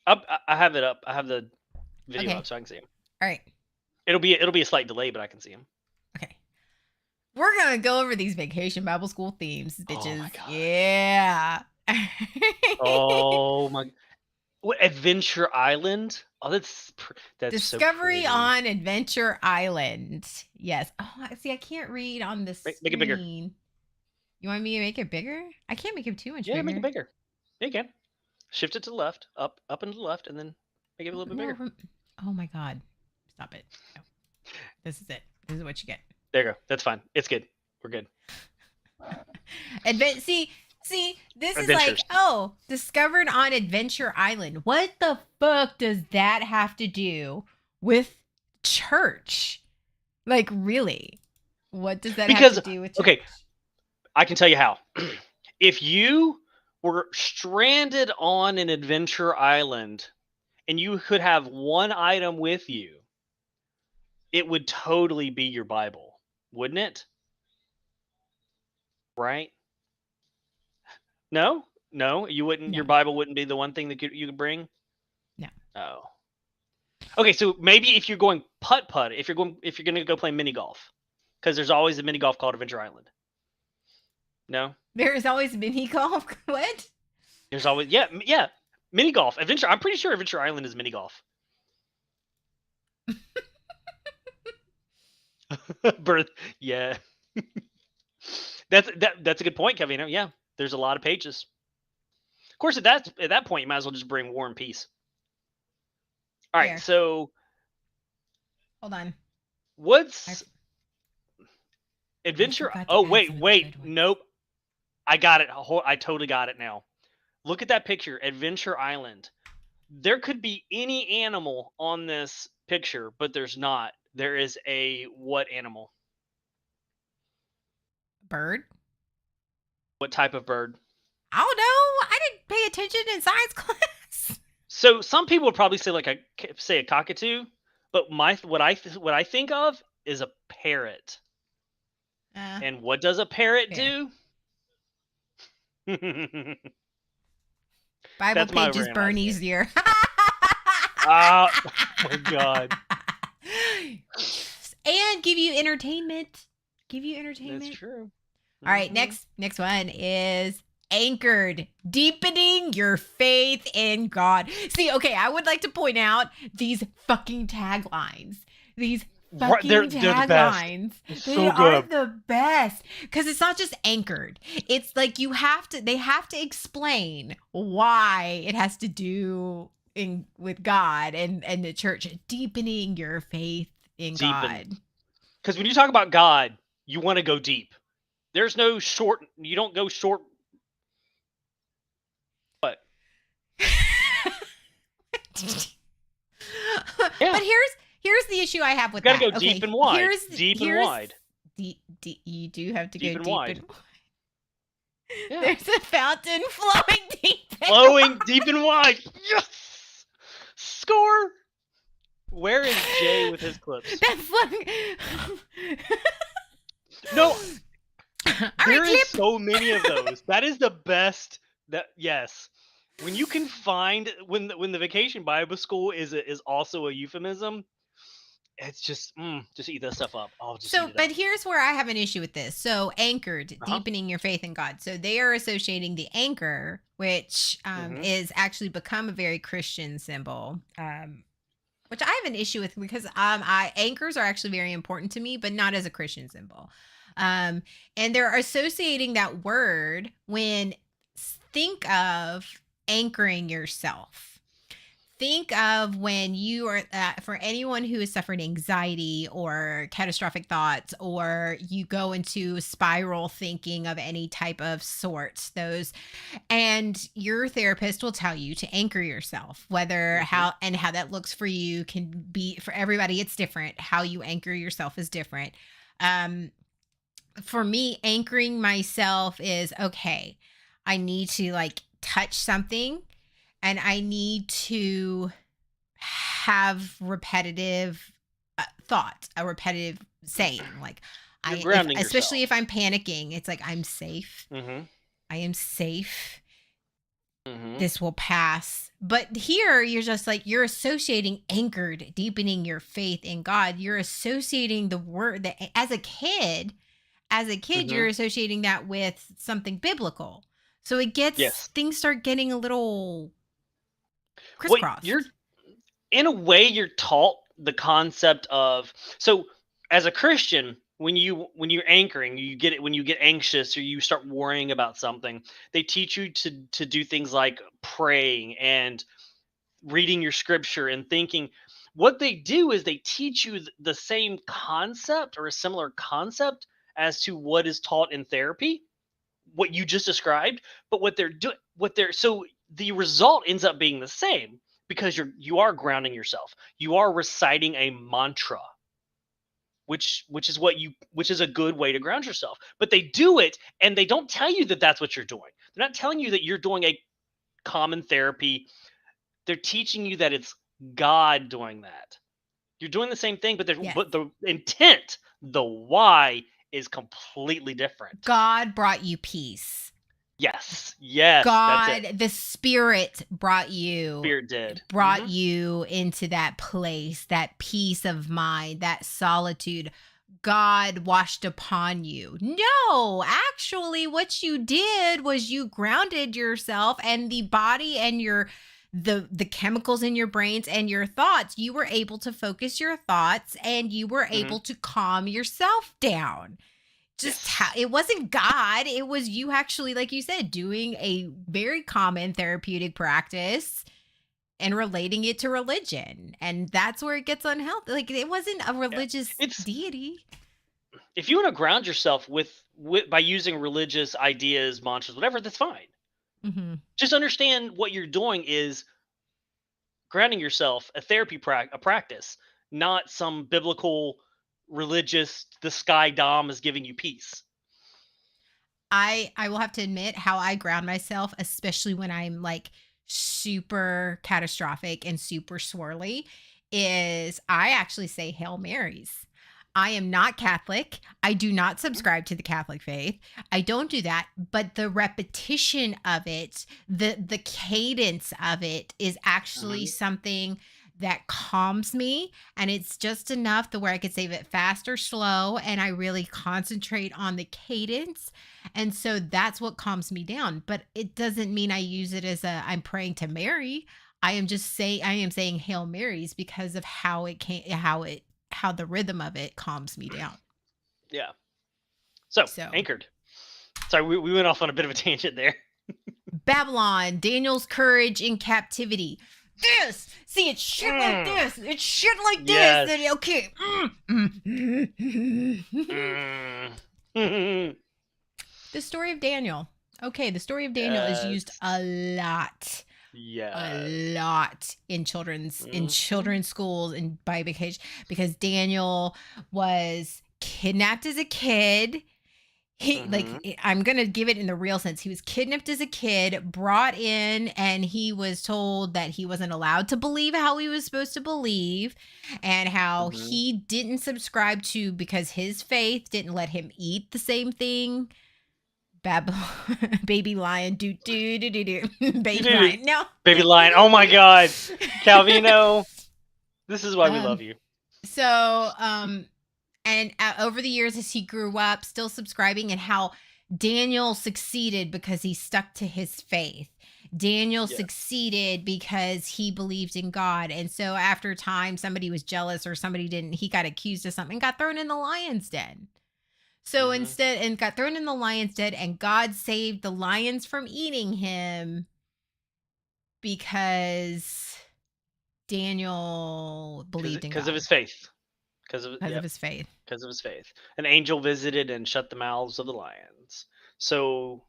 Up I have it up. I have the video up Okay. so I can see them. All right. It'll be a slight delay, but I can see them. Okay. We're going to go over these vacation Bible school themes, Oh my bitches. god. Yeah. Oh my what Adventure Island? Oh, that's so Discovery pretty. on Adventure Island. Yes. Oh, see, I can't read on the Make it bigger. screen. You want me to make it bigger? I can't make it too much Yeah, make it bigger. bigger. Yeah, you can. Shift it to the left, up and to the left, and then make it a little bit More bigger. room. Oh my god. Stop it. No. This is it. This is what you get. There you go. That's fine. It's good. We're good. See, this is like, Adventures. oh, discovered on Adventure Island. What the fuck does that have to do with church? Like, really? What does that have to Because do with okay, church? I can tell you how. If you were stranded on an adventure island and you could have one item with you, it would totally be your Bible, wouldn't it? Right? No? No, you wouldn't No, your Bible wouldn't be the one thing that you could bring? no. Oh. Okay, so maybe if you're going putt-putt, if you're gonna go play mini golf, because there's always a mini golf called Adventure Island. No? There is always mini golf. What? There's always yeah, mini golf. Adventure I'm pretty sure Adventure Island is mini golf. Birth yeah. That's a good point, Kevin. Yeah, there's a lot of pages. Of course, at that point, you might as well just bring War and Peace. All right, Here, so hold on. I, what's I adventure? forgot Oh to add wait, some of the wait, good ones. nope. I got it. I totally got it now. Look at that picture, Adventure Island. There could be any animal on this picture, but there's not. There is a what animal? Bird? What type of bird? I don't know. I didn't pay attention in science class. So some people would probably say say a cockatoo, but what I think of is a parrot. Uh, And what does a parrot fair. do? Bible That's my pages rant. I burn say. easier. Ah, oh my god. And give you entertainment. That's true. All right, Hmm. next one is anchored, deepening your faith in God. See, okay, I would like to point out these fucking taglines. These Right, fucking they're the best. taglines. It's They so are good. the best cuz it's not just anchored. It's like they have to explain why it has to do with God and the church, deepening your faith in Deepen. God. Because when you talk about God, you want to go deep. There's no short. You don't go short. But But yeah, here's the issue I have you with got to that. go deep Okay, and wide. Deep and here's wide. you do have to Deep go and deep wide. and Yeah. there's a fountain flowing deep and Flowing deep and wide. Yes. Score. Where is Jay with his clips? that's flowing. No, All right, there is clip. so many of those. That is the best. That yes. When you can find when the vacation Bible school is also a euphemism, it's just eat that stuff up. I'll just eat So, it but up. here's where I have an issue with this. So, anchored, Uh-huh. deepening your faith in God. So, they are associating the anchor, which Mhm. is actually become a very Christian symbol. Which I have an issue with because I anchors are actually very important to me, but not as a Christian symbol. And they're associating that word when think of anchoring yourself. Think of when you are for anyone who is suffering anxiety or catastrophic thoughts, or you go into spiral thinking of any type of sort, those, and your therapist will tell you to anchor yourself, whether Mhm. how that looks for you can be for everybody, it's different. How you anchor yourself is different. um for me, anchoring myself is okay, I need to like touch something, and I need to have repetitive thought, a repetitive saying, like You're if grounding especially yourself. if I'm panicking, it's like I'm safe, Mhm. I am safe, Mhm. this will pass. But here you're just like you're associating anchored, deepening your faith in God. You're associating the word that as a kid you're Mhm. associating that with something biblical. So it gets Yes. things start getting a little Well, you're crisscrossed. in a way you're taught the concept of so as a Christian when you're anchoring you get it when you get anxious or you start worrying about something they teach you to do things like praying and reading your scripture and thinking what they do is they teach you the same concept or a similar concept as to what is taught in therapy what you just described, but what they're doing, what they're so the result ends up being the same because you are grounding yourself. You are reciting a mantra, which is a good way to ground yourself. But they do it, and they don't tell you that that's what you're doing. They're not telling you that you're doing a common therapy. They're teaching you that it's God doing that. You're doing the same thing, Yes. but the intent, the why, is completely different. God brought you peace. Yes, yes, that's it. God, the spirit Spirit did. brought Mhm. you into that place, that peace of mind, that solitude. God washed upon you. No, actually what you did was you grounded yourself, and the body and the chemicals in your brains and your thoughts, you were able to focus your thoughts, and you were Mhm. able to calm yourself down. Just how Yes. it wasn't God, it was you actually, like you said, doing a very common therapeutic practice and relating it to religion. And that's where it gets unhealthy. Like it wasn't a Yeah. religious It's deity. if you want to ground yourself with by using religious ideas, mantras, whatever, that's fine. Hmm. Just understand what you're doing is grounding yourself, a practice, not some biblical religious the sky dom is giving you peace. I will have to admit how I ground myself, especially when I'm like super catastrophic and super swirly, is I actually say Hail Marys. I am not Catholic. I do not subscribe to the Catholic faith. I don't do that, but the repetition of it, the cadence of it is actually Mhm. something that calms me, and it's just enough to where I could save it fast or slow, and I really concentrate on the cadence. And so that's what calms me down, but it doesn't mean I use it as a I'm praying to Mary. I am saying Hail Marys because of how the rhythm of it calms me down. Yeah. So, So, anchored. Sorry, we went off on a bit of a tangent there. Babylon, Daniel's courage in captivity. This, see, it's shit like Mm. this. It's shit like this. Yes. That okay. Mm. The story of Daniel. Okay, the story of Daniel is used Yes. a Yes. lot in Mhm. children's schools and by because Daniel was kidnapped as a kid. Mhm. I'm gonna give it in the real sense. He was kidnapped as a kid, brought in, and he was told that he wasn't allowed to believe how he was supposed to believe, and how Mhm. he didn't subscribe to because his faith didn't let him eat the same thing. Babylon, baby lion, do do do do do, You baby do, lion. No, baby lion. Oh my God, Calvino, this is why we love um. you. So, and over the years as he grew up still subscribing, and how Daniel succeeded because he stuck to his faith. Daniel Yes. succeeded because he believed in God, and so after time somebody was jealous or somebody didn't, he got accused of something, got thrown in the lion's den. So Mhm. instead, and got thrown in the lion's den, and God saved the lions from eating him because Daniel believed in Because of God, his faith. because of his faith. Because of his faith. An angel visited and shut the mouths of the lions. So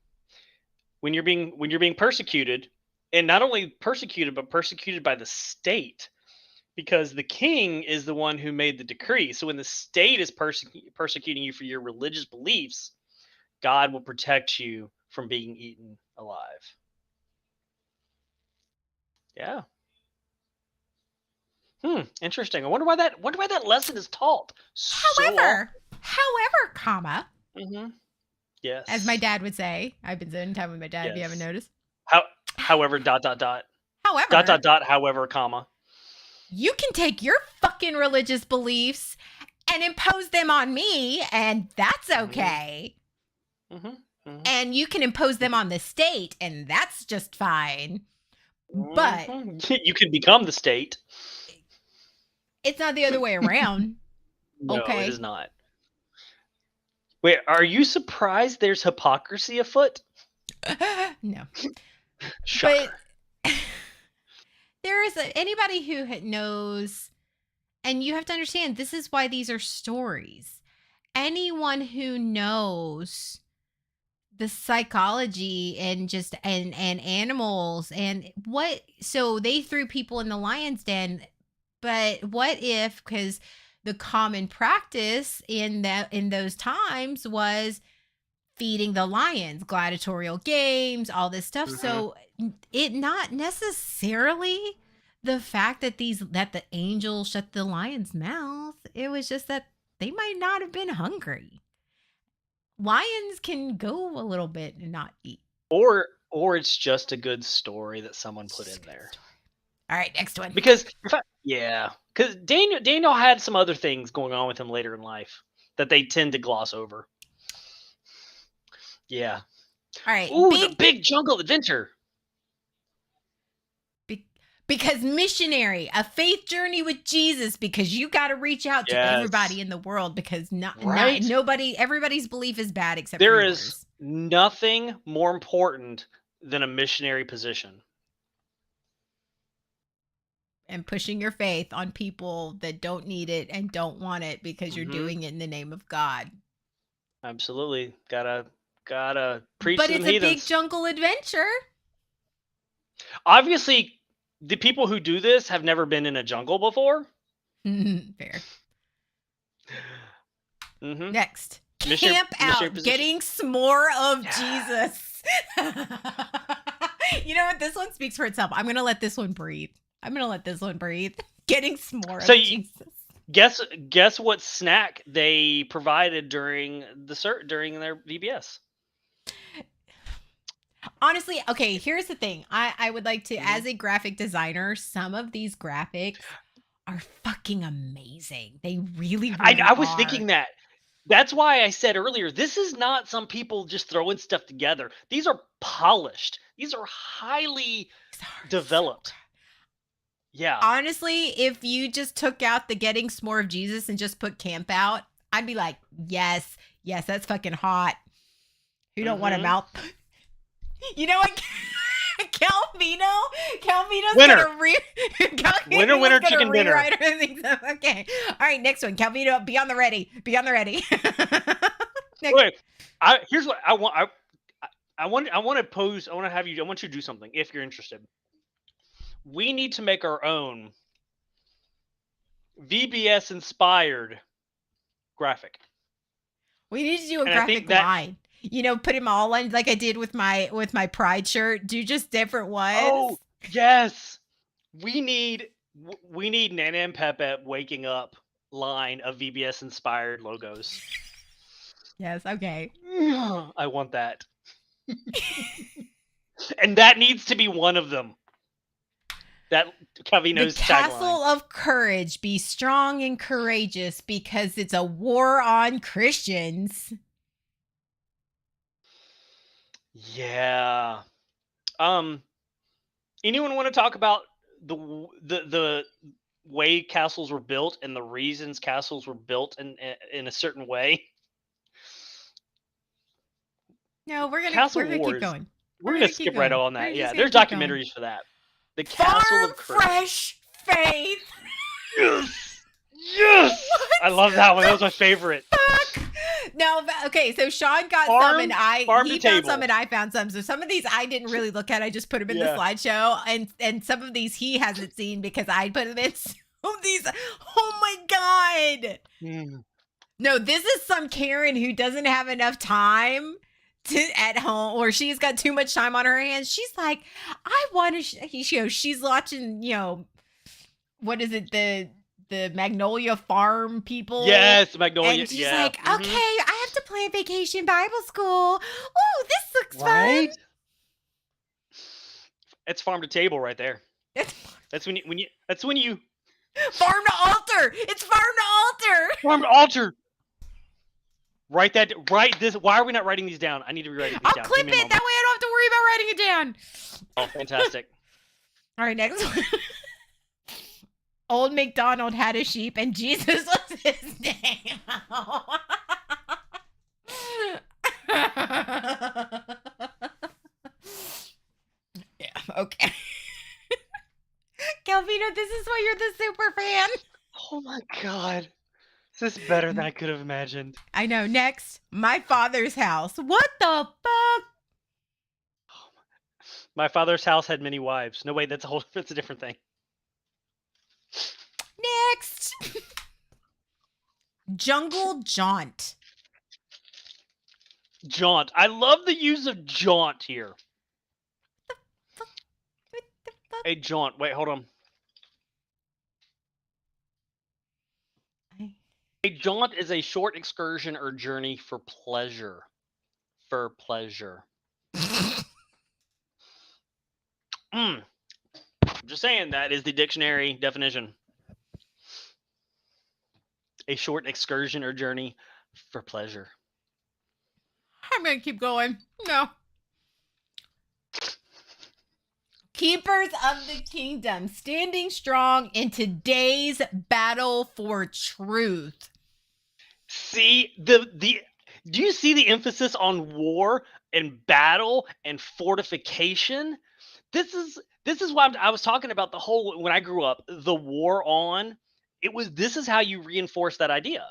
when you're being persecuted, and not only persecuted but persecuted by the state, because the king is the one who made the decree. So when the state is persecuting you for your religious beliefs, God will protect you from being eaten alive. Yeah. Interesting. I wonder why that lesson is taught so However, often. comma, Hmm. as my Yes. dad would say, I've been spending time with my dad, if you haven't Yes. noticed. How however dot dot dot dot dot However, dot however comma. you can take your fucking religious beliefs and impose them on me, and that's Mhm. okay. Mhm. Mhm. And you can impose them on the state, and that's just fine. But Mhm. You can become the state. it's not the other way around, No, it is okay? not. Wait, are you surprised there's hypocrisy afoot? No. But Shocker. there is anybody who knows, and you have to understand this is why these are stories. Anyone who knows the psychology and just and animals and what, so they threw people in the lion's den, but what if, because the common practice in those times was feeding the lions, gladiatorial games, all this stuff. Mhm. So it not necessarily the fact that the angel shut the lion's mouth. It was just that they might not have been hungry. Lions can go a little bit and not eat. Or it's just a good story that someone It's put just a in good there. story. All right, next one. Because yeah, because Daniel had some other things going on with him later in life that they tend to gloss over. Yeah. All right, Ooh, the big jungle adventure. be- because missionary, a faith journey with Jesus, because you got to reach out to Yes. everybody in the world, because not Right? nobody, everybody's belief is bad except for There is yours. nothing more important than a missionary position. And pushing your faith on people that don't need it and don't want it because you're Mhm. doing it in the name of God. Absolutely. Gotta preach But to them it's a big heathens. jungle adventure. Obviously, the people who do this have never been in a jungle before. Fair. Mhm. Next, Missionary camp missionary out, position. getting s'more of Yes. Jesus. You know what? This one speaks for itself. I'm going to let this one breathe. I'm going to let this one breathe. Getting s'more So of you Jesus. Guess what snack they provided during during their VBS. Honestly, okay, here's the thing. I would like to, Mhm. as a graphic designer, some of these graphics are fucking amazing. They really, really I was are. thinking that. That's why I said earlier, this is not some people just throwing stuff together. These are polished. These are highly These are so developed. Yeah. honestly, if you just took out the getting s'more of Jesus and just put camp out, I'd be like, yes, yes, that's fucking hot. Who don't want a Mhm. mouth? You know what? Calvino's Winner. gonna Winner, Calvino's winner, gonna chicken dinner. rewrite everything. Okay, all right, next one, Calvino, be on the ready. Be on the ready. Next, Okay. Here's what I want to pose. I want to have you. I want you to do something if you're interested. We need to make our own VBS inspired graphic, we need to do a and I think graphic that. line. You know, put them all on like I did with my Pride shirt. Do just different ones. Oh yes, we need Nana and PepPep waking up line of VBS inspired logos. Yes, okay. I want that, and that needs to be one of them. That The Cavino's tagline. castle of courage, be strong and courageous because it's a war on Christians. Yeah. Um. Anyone want to talk about the way castles were built and the reasons castles were built in a certain way? No, Castle we're gonna keep Wars. going. We're We're gonna gonna keep skip right going. on We're that. just Yeah, gonna there's keep going. documentaries for that. The Castle Farm of Courage. fresh faith. Yes, yes. I What love that one. That was my the favorite. fuck? No, okay. So Sean got some, and Farm to he found some, table. and I found some. So some of these I didn't really look at. I just put them in the Yeah. slideshow, and some of these he hasn't seen because I put them in. Some of these. Oh my god. Mm. No, this is some Karen who doesn't have enough time to at home, or she's got too much time on her hands. She's like, I want to. She's watching. What is it? The Magnolia Farm people. Yes, Magnolia. And she's Yeah. like, okay, Mhm. I have to plan vacation Bible school. Oh, this looks fun. Right. It's farm to table right there. It's That's when you. That's when you farm to altar. It's farm to altar. farm to altar. Write that. Write this. Why are we not writing these down? I need to be writing these I'll down. clip Give me a it. That moment. way I don't have to worry about writing it down. Oh, fantastic. All right, next one. Old MacDonald had a sheep, and Jesus was his name. Yeah, okay. Calvino, this is why you're the super fan. Oh my god. This is better than I could have imagined. I know. Next, my father's house. What the fuck? My father's house had many wives. No, wait, that's a different thing. Next, Jungle Jaunt. Jaunt. I love the use of jaunt here. What the fuck? A jaunt. Wait, hold on. A jaunt is a short excursion or journey for pleasure. For pleasure. I'm just saying that is the dictionary definition. A short excursion or journey for pleasure. I'm gonna keep going. No. Keepers of the Kingdom, standing strong in today's battle for truth. See the do you see the emphasis on war and battle and fortification? This is why I was talking about the whole when I grew up, the war on. This is how you reinforce that idea.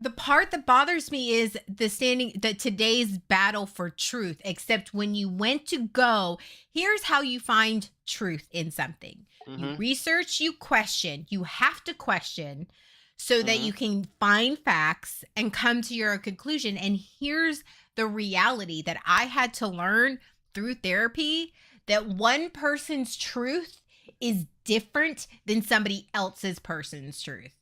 The part that bothers me is the today's battle for truth, except when you went to go, here's how you find truth in something. You Mhm. research, you question, you have to question so that Mhm. you can find facts and come to your conclusion. And here's the reality that I had to learn through therapy, that one person's truth is different than somebody else's person's truth.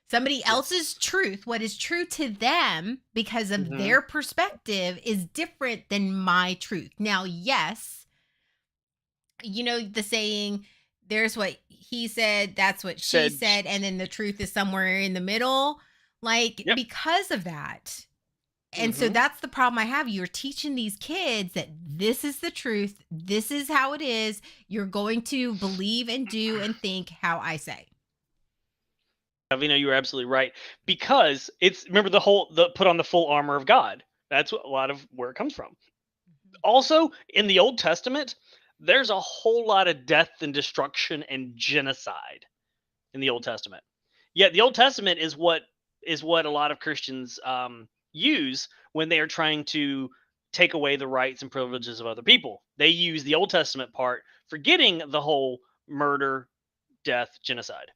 Somebody Yes. else's truth, what is true to them because of Mhm. their perspective, is different than my truth. Now, yes, you know the saying, there's what he said, that's what she Said said, and then the truth is somewhere in the middle. Like, yep. because of that. And so Mhm. that's the problem I have. You're teaching these kids that this is the truth, this is how it is. You're going to believe and do and think how I say. Avina, you were absolutely right because it's remember the put on the full armor of God. That's what a lot of where it comes from. Also, in the Old Testament, there's a whole lot of death and destruction and genocide in the Old Testament. Yet the Old Testament is what a lot of Christians use when they are trying to take away the rights and privileges of other people. They use the Old Testament part, forgetting the whole murder, death, genocide.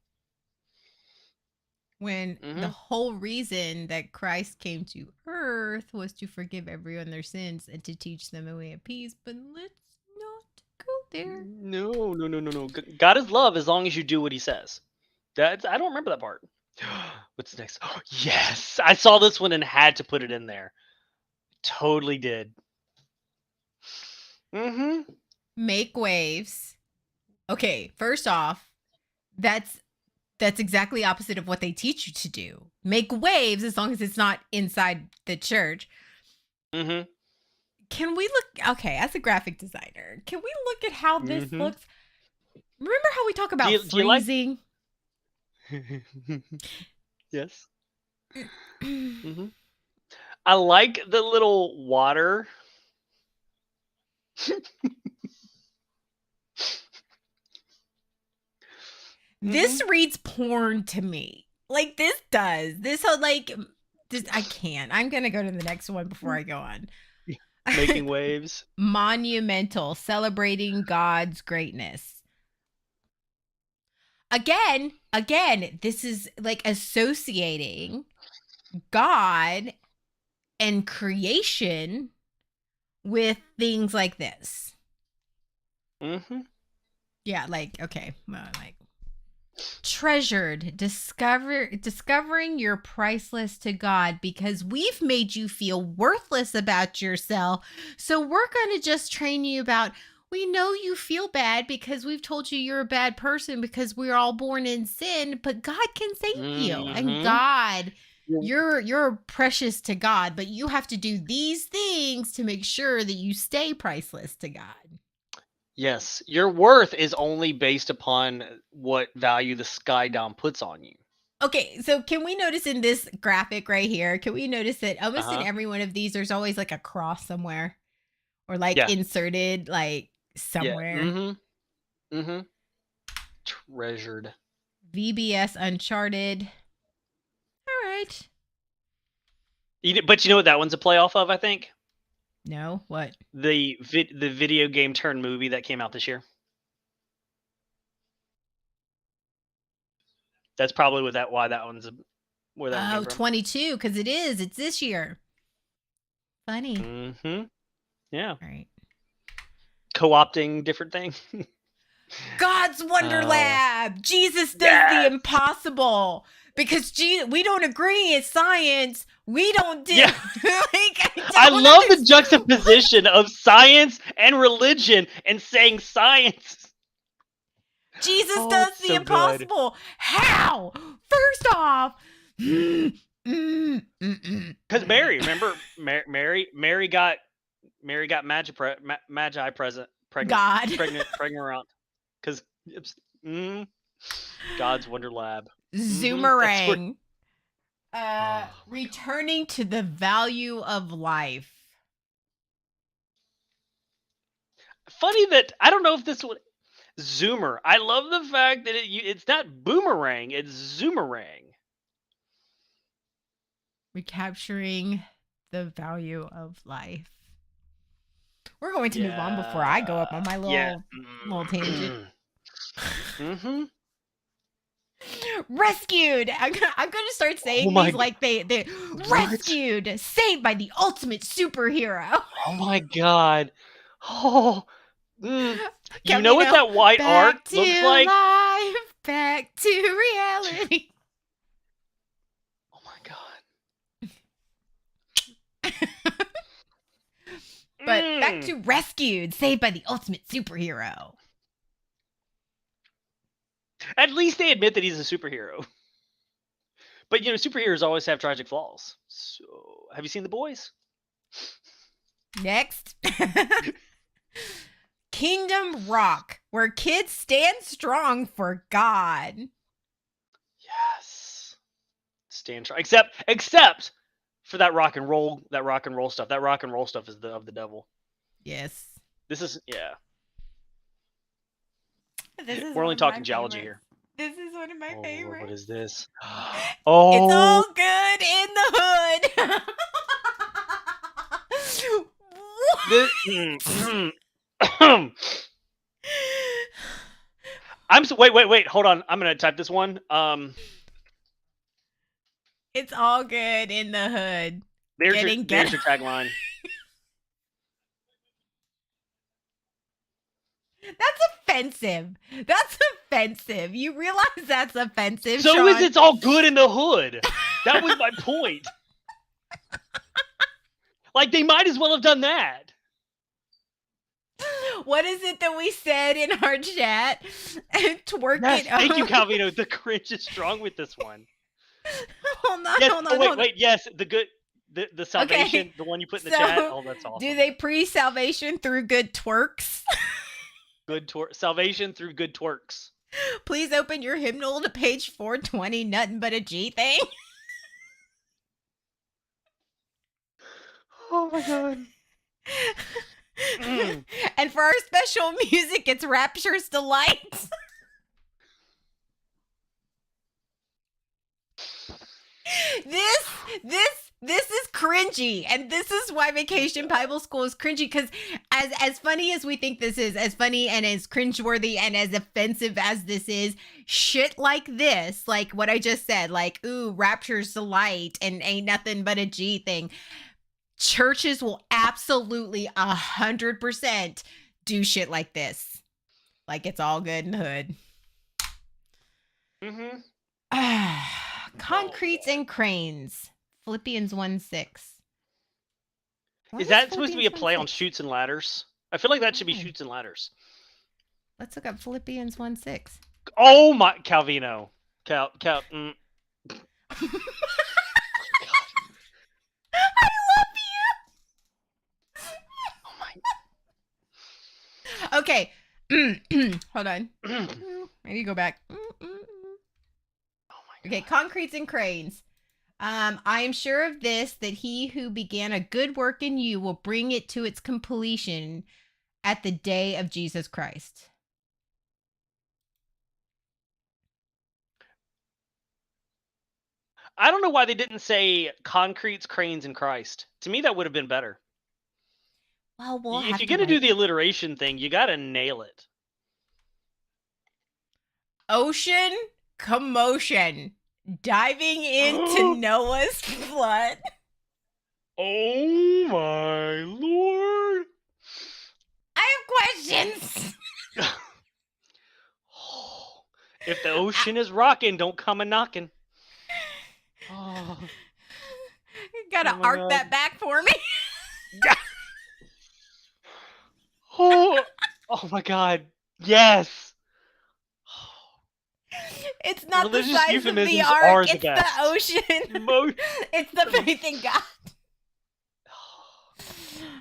When the Hmm. whole reason that Christ came to earth was to forgive everyone their sins and to teach them a way of peace. But let's not go there. No, no, no, no, no. God is love as long as you do what He says. That's I don't remember that part. What's next? Yes, I saw this one and had to put it in there. Totally did. Mm-hmm. Make waves. Okay, first off, that's exactly opposite of what they teach you to do. Make waves as long as it's not inside the church. Mm-hmm. Can we look, okay, as a graphic designer, can we look at how this Mm-hmm. looks? Remember how we talk Do about you like? freezing? Yes. Mm-hmm. I like the little water. Mm-hmm. This reads porn to me. Like this does. This whole like this, I can't. I'm gonna go to the next one before I go on. Making waves. Monumental, celebrating God's greatness. Again, this is like associating God and creation with things like this. Mm-hmm. Yeah, like okay, well, like treasured, discovering you're priceless to God because we've made you feel worthless about yourself. So we're going to just train you about, we know you feel bad because we've told you you're a bad person because we're all born in sin, but God can save you. And Mm-hmm. God, you're precious to God, but you have to do these things to make sure that you stay priceless to God. Yes, your worth is only based upon what value the sky down puts on you. Okay, so can we notice in this graphic right here, can we notice that Uh almost in huh. every one of these, there's always like a cross somewhere or like Yeah. inserted like Yeah. somewhere? Mm-hmm. Mm-hmm. Treasured. VBS Uncharted. All right. But you know what that one's a play off of? I think No, what? the video game turned movie that came out this year. That's probably why that one's where that one came Oh, from. 22, because it is. It's this year. Funny. Mm-hmm. Yeah. All right. Co-opting different things. God's Wonder Oh Lab. Jesus does the yes. impossible. Because we don't agree. It's science. We don't do Yeah. like I I don't love the understand. juxtaposition of science and religion and saying science. Jesus Oh, does it's the so good. impossible. How? First off, mm, mm, mm, Because Mary, mm. remember, Mary got magi God. pregnant around because it's God's Wonder Lab. That's where. Zoomerang. Oh my god. Returning to the value of life. Funny that I don't know if this one Zoomer. I love the fact that it's not boomerang, it's Zoomerang. Recapturing the value of life. We're going to move on before I go Yeah. up on my Yeah. little tangent. Mm-hmm. Rescued. I'm gonna start Oh saying my these like they what? rescued, saved by the ultimate superhero. Oh my god. Oh. Mm. You know what Camino, that white art back looks to like? life, back to reality. But back to rescued, saved by the ultimate superhero. At least they admit that he's a superhero. But superheroes always have tragic flaws. So, have you seen The Boys? Next. Kingdom Rock, where kids stand strong for God. Yes. Stand strong. Except for that rock and roll stuff. That rock and roll stuff is of the devil. Yes. This is We're only talking geology here. This is one of my favorites. What is this? Oh. It's all good in the hood. Wait. Hold on. I'm gonna type this one. It's all good in the hood. There's your tagline. That's offensive. You realize that's offensive, So Sean? is it's all good in the hood. That was my point. Like, they might as well have done that. What is it that we said in our chat? Twerk yes, it. Thank you, Calvino. The cringe is strong with this one. Hold on. Wait. Yes, the salvation, okay. The one you put in the chat. Oh, that's awesome. Do they pre-salvation through good twerks? Salvation through good twerks. Please open your hymnal to page 420. Nothing but a G thing. Oh my god. And for our special music, it's Rapture's Delight. This is cringy, and this is why Vacation Bible School is cringy, because as funny as we think this is, as funny and as cringeworthy and as offensive as this is, shit like this, like what I just said, like, ooh, Rapture's Delight and ain't nothing but a G thing, churches will absolutely 100% do shit like this. Like, it's all good in the hood. Concretes and cranes. Philippians 1:6. Is that supposed to be a play on Chutes and Ladders? I feel like that should be Chutes and Ladders. Let's look up Philippians 1:6. Oh my, Calvino. I love you. Oh my. Okay. Hold on. Maybe go back. Okay, concretes and cranes. I am sure of this, that he who began a good work in you will bring it to its completion at the day of Jesus Christ. I don't know why they didn't say concretes, cranes, and Christ. To me, that would have been better. Well, if you're going to do the alliteration thing, you got to nail it. Ocean commotion. Diving into Noah's flood. Oh my lord. I have questions. If the ocean is rocking, don't come a knocking. Oh. You gotta arc that back for me. Oh my god. Yes. It's not religious the size of the ark, it's the ocean. It's the faith in God.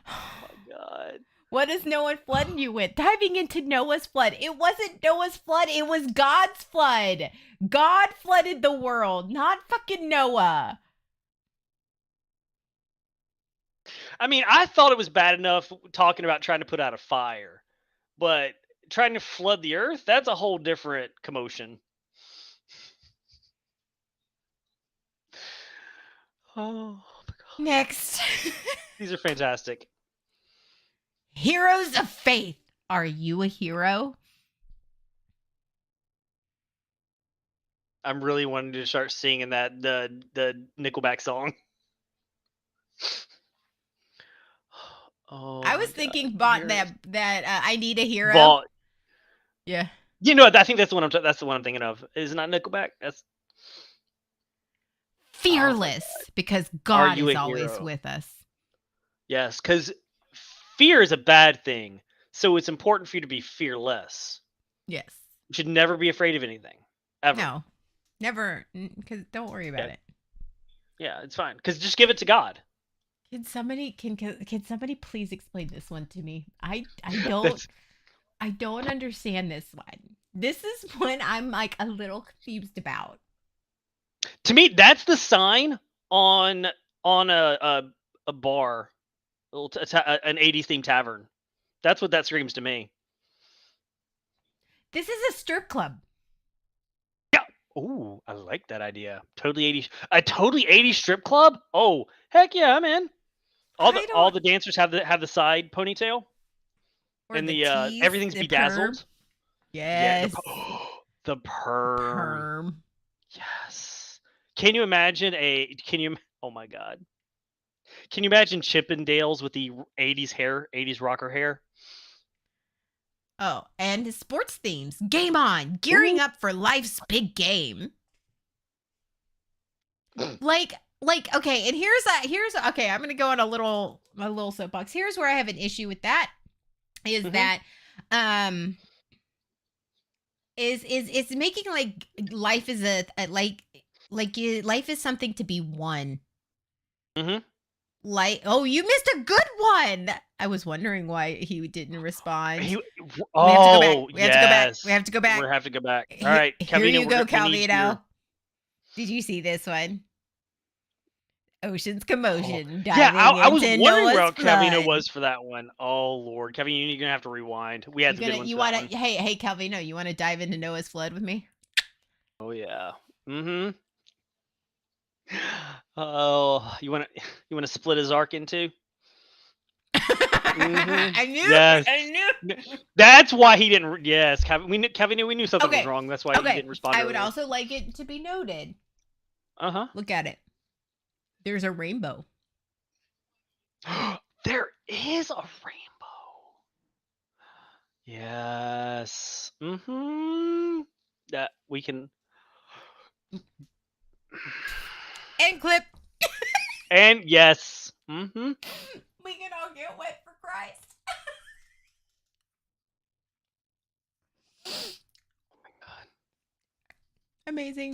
Oh my god. What is Noah flooding you with? Diving into Noah's flood. It wasn't Noah's flood, it was God's flood. God flooded the world, not fucking Noah. I mean, I thought it was bad enough talking about trying to put out a fire, but trying to flood the earth, that's a whole different commotion. Oh my god. Next. These are fantastic. Heroes of faith. Are you a hero? I'm really wanting to start singing that the Nickelback song. I was thinking that I Need a Hero. Vault. Yeah. You know, I think that's the one I'm thinking of. Is it not Nickelback? That's fearless, because God is always with us. Yes, because fear is a bad thing. So it's important for you to be fearless. Yes. You should never be afraid of anything, ever. No. Never. Because don't worry about Yeah, it. yeah, it's fine. Because just give it to God. Can somebody please explain this one to me? I That's don't understand this one. This is one I'm like a little confused about. to me. That's the sign on a bar, an '80s themed tavern. That's what that screams to me. This is a strip club. Yeah. Ooh, I like that idea. Totally '80s. A totally '80s strip club. Oh, heck yeah, I'm in. I All don't the dancers have the side ponytail, or and the the tease, everything's the perm. bedazzled. Yeah, Yes. the The perm. perm. Yes. Can you imagine can you oh my god. Can you imagine Chippendales with the '80s hair, '80s rocker hair? Oh, and the sports themes. Game on. Ooh. Gearing up for life's big game. Like okay, and here's okay, I'm going to go on a little soapbox. Here's where I have an issue with that is Mhm. that um is it's making like life is a life is something to be won. Mhm. Like, oh, you missed a good one. I was wondering why he didn't respond. He We have to go back. Oh, We have to go back. We yes. have to go back. We have to go back. All Here, right, here Calvino, you go, we need your Calvino. Did you see this one? Ocean's Oh, commotion yeah, diving I was into wondering Noah's where Calvino flood. was for that one. Oh lord, Calvino, you're gonna have to rewind. We had some good ones You for that want one. to? Hey, Calvino, you want to dive into Noah's flood with me? Oh yeah. Mhm. Oh, you wanna split his arc in two? Mhm. I knew. Yes. I knew. That's why he didn't. Yes, Kevin, we knew something was Okay. wrong. That's why he Okay. didn't respond I would earlier. also like it to be noted. Uh Look at it. There's a rainbow. huh. There is a rainbow. Yes. Mm-hmm. That we can. And clip. And yes. Mm-hmm. We can all get wet for Christ. Amazing.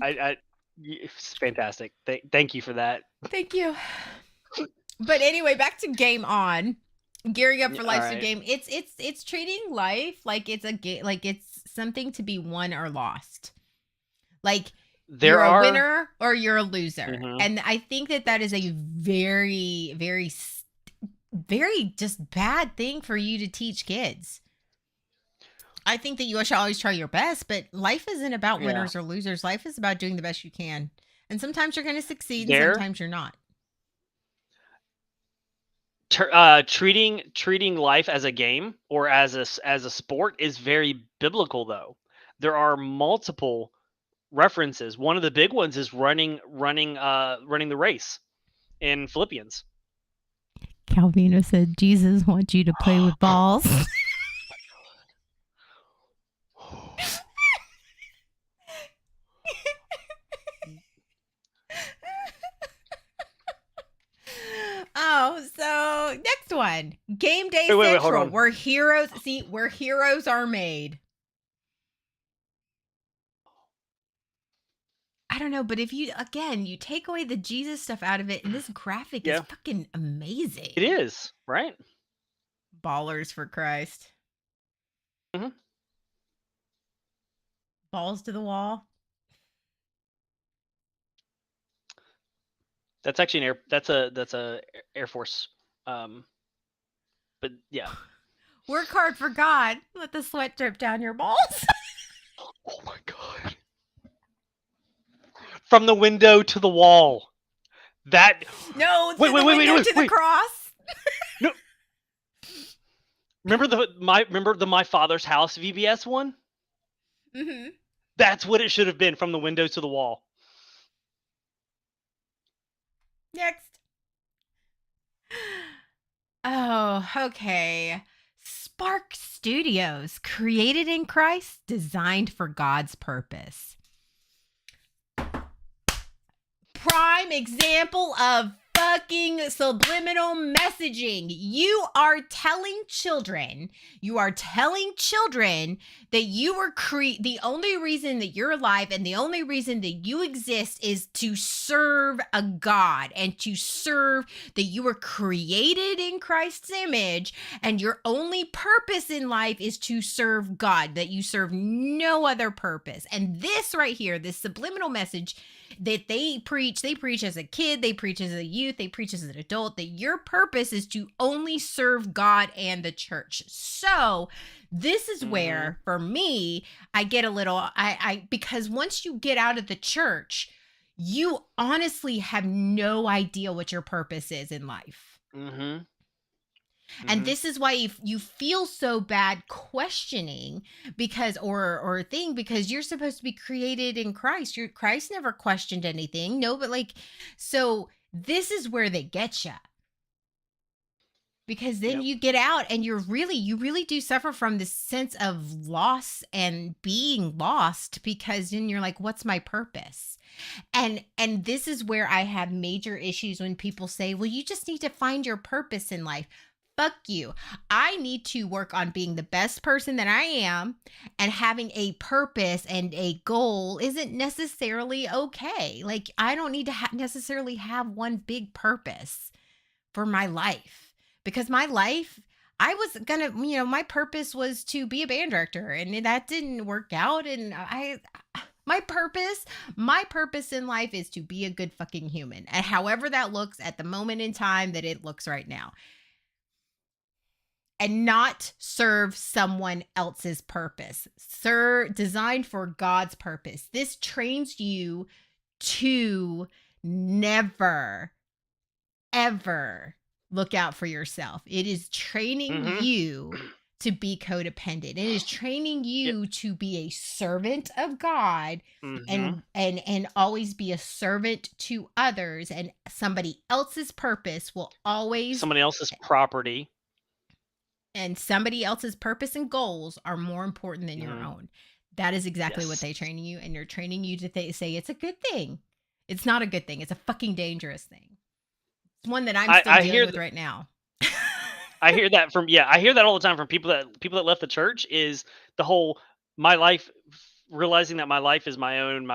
It's fantastic. Thank you for that. Thank you. But anyway, back to game on. Gearing up for All life's a right. game. It's treating life like it's a game, like it's something to be won or lost. Like There you're a are. winner or you're a loser. Mm-hmm. And I think that is a very very just bad thing for you to teach kids. I think that you should always try your best, but life isn't about Yeah. winners or losers. Life is about doing the best you can. And sometimes you're going to succeed and There. sometimes you're not. Treating life as a game or as a sport is very biblical though. There are multiple references. One of the big ones is running the race in Philippians. Calvino said Jesus wants you to play with balls. Oh, so next one. Game Day Wait, hold Central. on. Where heroes are made. I don't know, but if you take away the Jesus stuff out of it, and this graphic is Yeah, fucking amazing. it is, right? Ballers for Christ. Mhm. Balls to the wall. That's actually that's a Air Force. But yeah. Work hard for God. Let the sweat drip down your balls. Oh my god. From the window to the wall. That No, it's wait, in wait, the wait, wait, window wait, to the wait. cross. No. Remember the My Father's House VBS one? Mm-hmm. That's what it should have been, from the window to the wall. Next. Oh, okay. Spark Studios, created in Christ, designed for God's purpose. Prime example of fucking subliminal messaging. You are telling children that you were the only reason that you're alive and the only reason that you exist is to serve a God and to serve that you were created in Christ's image and your only purpose in life is to serve God, that you serve no other purpose. And this right here, this subliminal message that they preach as a kid, they preach as a youth, they preach as an adult, that your purpose is to only serve God and the church. So this is where, for me, I get a little, because once you get out of the church, you honestly have no idea what your purpose is in life. Mm-hmm. And this is why you feel so bad questioning because because you're supposed to be created in Christ. Christ never questioned anything. No, but so this is where they get you. Because then you get out and you really do suffer from this sense of loss and being lost, because then you're like, what's my purpose? And this is where I have major issues when people say, well, you just need to find your purpose in life. Fuck you. I need to work on being the best person that I am, and having a purpose and a goal isn't necessarily okay. Like, I don't need to necessarily have one big purpose for my life, because my life, I was gonna, my purpose was to be a band director, and that didn't work out. And my purpose in life is to be a good fucking human, and however that looks at the moment in time that it looks right now. And not serve someone else's purpose. Designed for God's purpose. This trains you to never, ever look out for yourself. It is training you to be codependent. It is training you to be a servant of God and always be a servant to others. And somebody else's purpose will always... somebody else's property. And somebody else's purpose and goals are more important than your own. That is exactly what they're training you. And they're training you to say it's a good thing. It's not a good thing. It's a fucking dangerous thing. It's one that I'm still dealing with right now. I hear that I hear that all the time from people that left the church, is the whole, my life, realizing that my life is my own,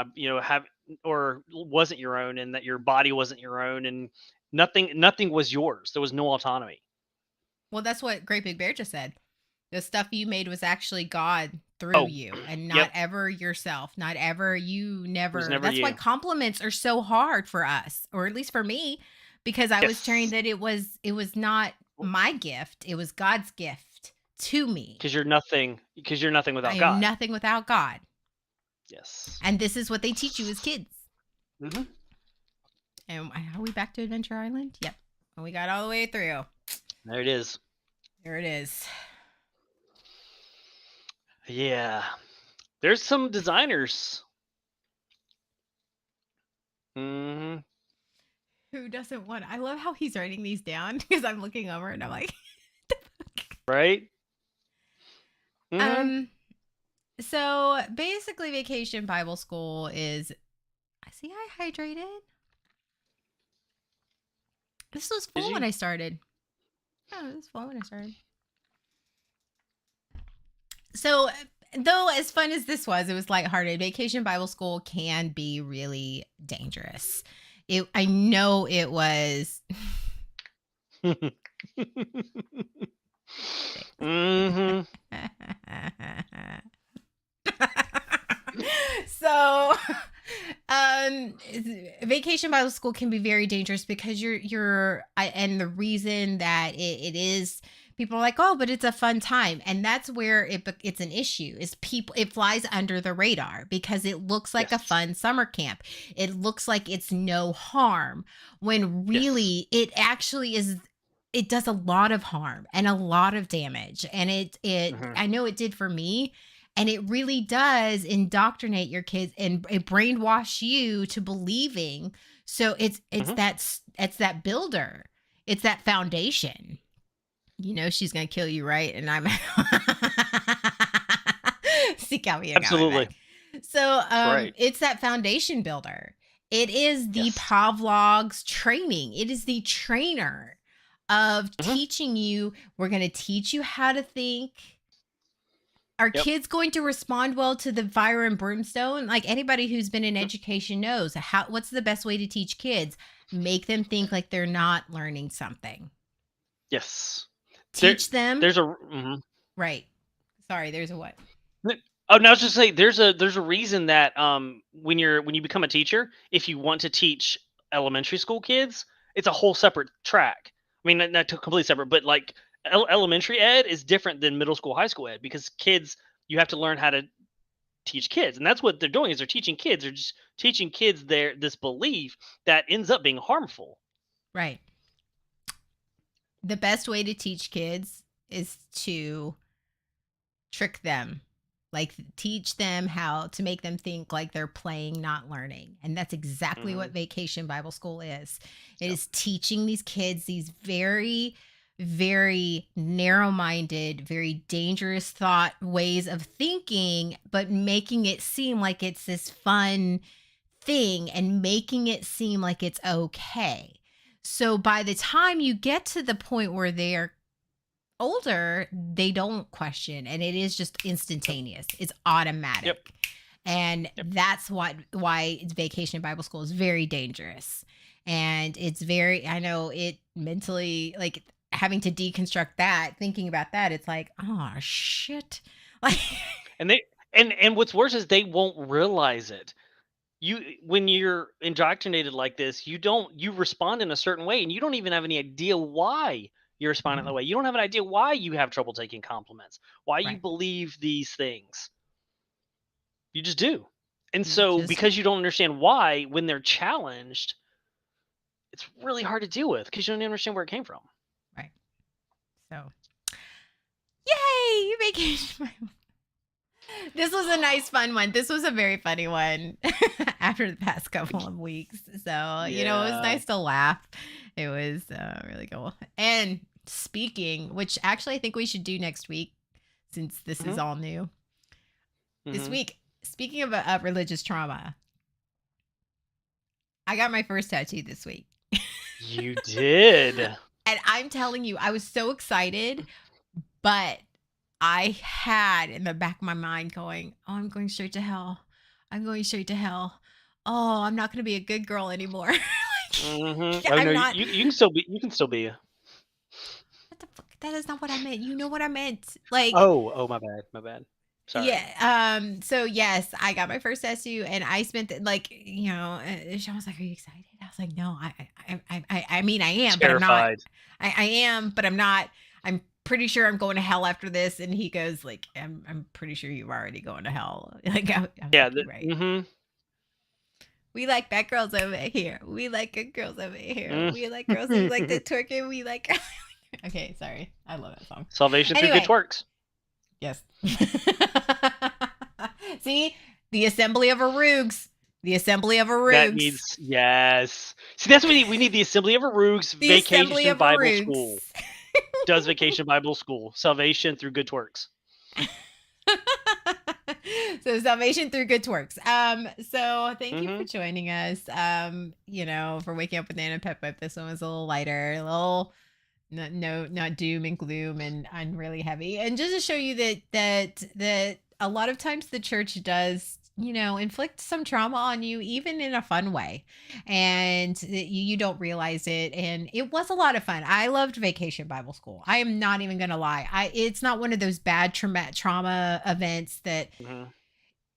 or wasn't your own, and that your body wasn't your own, and nothing was yours. There was no autonomy. Well, that's what Great Big Bear just said. The stuff you made was actually God through you, and not ever yourself. Not ever, you never. That's why compliments are so hard for us, or at least for me, because I was trained that it was not my gift. It was God's gift to me. Because you're nothing without God. I am nothing without God. Yes. And this is what they teach you as kids. Mm-hmm. And are we back to Adventure Island? Yep. And we got all the way through. There it is. There it is. Yeah. There's some designers. Who doesn't want... I love how he's writing these down, because I'm looking over and I'm like... Right? So basically, Vacation Bible School is... I see I hydrated. This was full when I started. Oh, it was full when I started. So, though, as fun as this was, it was lighthearted. Vacation Bible School can be really dangerous. I know it was. So, Vacation Bible School can be very dangerous, because and the reason that it is, people are like, oh, but it's a fun time. And that's where it's an issue, is it flies under the radar, because it looks like a fun summer camp. It looks like it's no harm, when really it actually is. It does a lot of harm and a lot of damage. And I know it did for me. And it really does indoctrinate your kids and brainwash you to believing. So it's that builder. It's that foundation. She's going to kill you, right? And I'm seek out me. Absolutely. So it's that foundation builder. It is the Yes. Pavlov's training. It is the trainer of Hmm. teaching you. We're going to teach you how to think. Are Yep. kids going to respond well to the fire and brimstone? Like anybody who's been in education knows what's the best way to teach kids? Make them think like they're not learning something. Yes. There, Teach them there's a. Mhm. right. Sorry, there's a what? Oh, no, I was just say there's a reason that when you become a teacher, if you want to teach elementary school kids, it's a whole separate track. I mean, not completely separate, but like elementary ed is different than middle school, high school ed because kids you have to learn how to teach kids, and that's what they're doing is they're teaching kids. They're just teaching kids their this belief that ends up being harmful. Right. The best way to teach kids is to trick them, like teach them how to make them think like they're playing, not learning. And that's exactly what Hmm. Vacation Bible School is. It Yep. is teaching these kids these very, very narrow minded, very dangerous thought ways of thinking, but making it seem like it's this fun thing and making it seem like it's okay. So by the time you get to the point where they're older, they don't question and it is just Yep. instantaneous. It's Yep. automatic. And Yep. that's why Vacation Bible School is very dangerous. And it's very, I know it mentally, like having to deconstruct that, thinking about that, it's like, oh shit. Like And they and what's worse is they won't realize it. When you're indoctrinated like this, you respond in a certain way and you don't even have any idea why you're responding that Mhm. way. You don't have an idea why you have trouble taking compliments, why you Right. believe these things. You just do. And You so just because you don't understand why, when they're challenged, it's really hard to deal with because you don't understand where it came from. right. So yay, Vacation Bible. This was a nice, fun one. This was a very funny one after the past couple of weeks. So, it was Yeah. nice to laugh. It was really cool. And speaking, which actually I think we should do next week since this is Hmm. all new. This Hmm. week, speaking of religious trauma, I got my first tattoo this week. You did. And I'm telling you, I was so excited, but I had in the back of my mind going, "Oh, I'm going straight to hell. I'm going straight to hell. Oh, I'm not going to be a good girl anymore." Hmm. Like, Oh no, I'm you, not. you can still be. You can still be. What the fuck? That is not what I meant. You know what I meant? Like, Oh, my bad. My bad. Sorry. yeah. So yes, I got my first tattoo, and I spent Sean was like, "Are you excited?" I was like, "No, I mean, I am, but I'm not. Terrified. I am, but I'm not. I'm pretty sure I'm going to hell after this." And he goes, "Like, I'm pretty sure you're already going to hell." Like, I was Yeah. like, "You're right. Hmm. We like bad girls over here. We like good girls over here. Mm. We like girls who like to twerk, and we like." Okay, sorry. I love that song. Salvation through good Anyway, twerks. yes. See, the assembly of Arugs. The assembly of That Arugs. needs yes. See, that's what we need the Assembly of Arugs The assembly Vacation of Bible Arugs. School. Does Vacation Bible School. Salvation through good twerks. So salvation through good works. So thank you Hmm. for joining us. For waking up with Nana and PepPep. This one was a little lighter, a little not doom and gloom and really heavy. And just to show you that a lot of times the church does, inflict some trauma on you, even in a fun way. And that you don't realize it. And it was a lot of fun. I loved Vacation Bible School. I am not even gonna lie. It's not one of those bad trauma events that Hmm.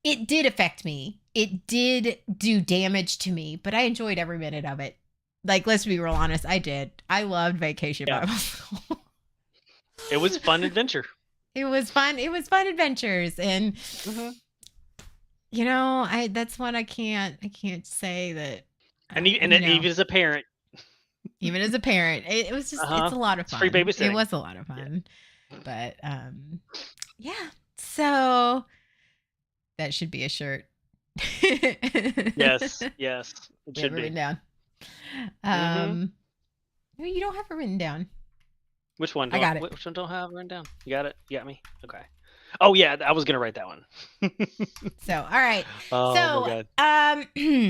it did affect me. It did do damage to me, but I enjoyed every minute of it. Like, let's be real honest, I did. I loved Vacation Yeah. Bible School. It was fun adventure. It was fun. It was fun adventures. And Hmm. I that's one I can't say that And even as a parent, even as a parent, it was uh just huh, it's a lot of it's free fun. It babysitting. was a lot of Yeah. fun. But yeah. So that should be a shirt. Yes. Yes. It We have should it be. written down. Hmm. No, you don't have it written down. Which one I don't? got it. Which one don't I have written down? You got it. You got me. Okay. Oh yeah, I was gonna write that one. So, all right. Oh my So, god.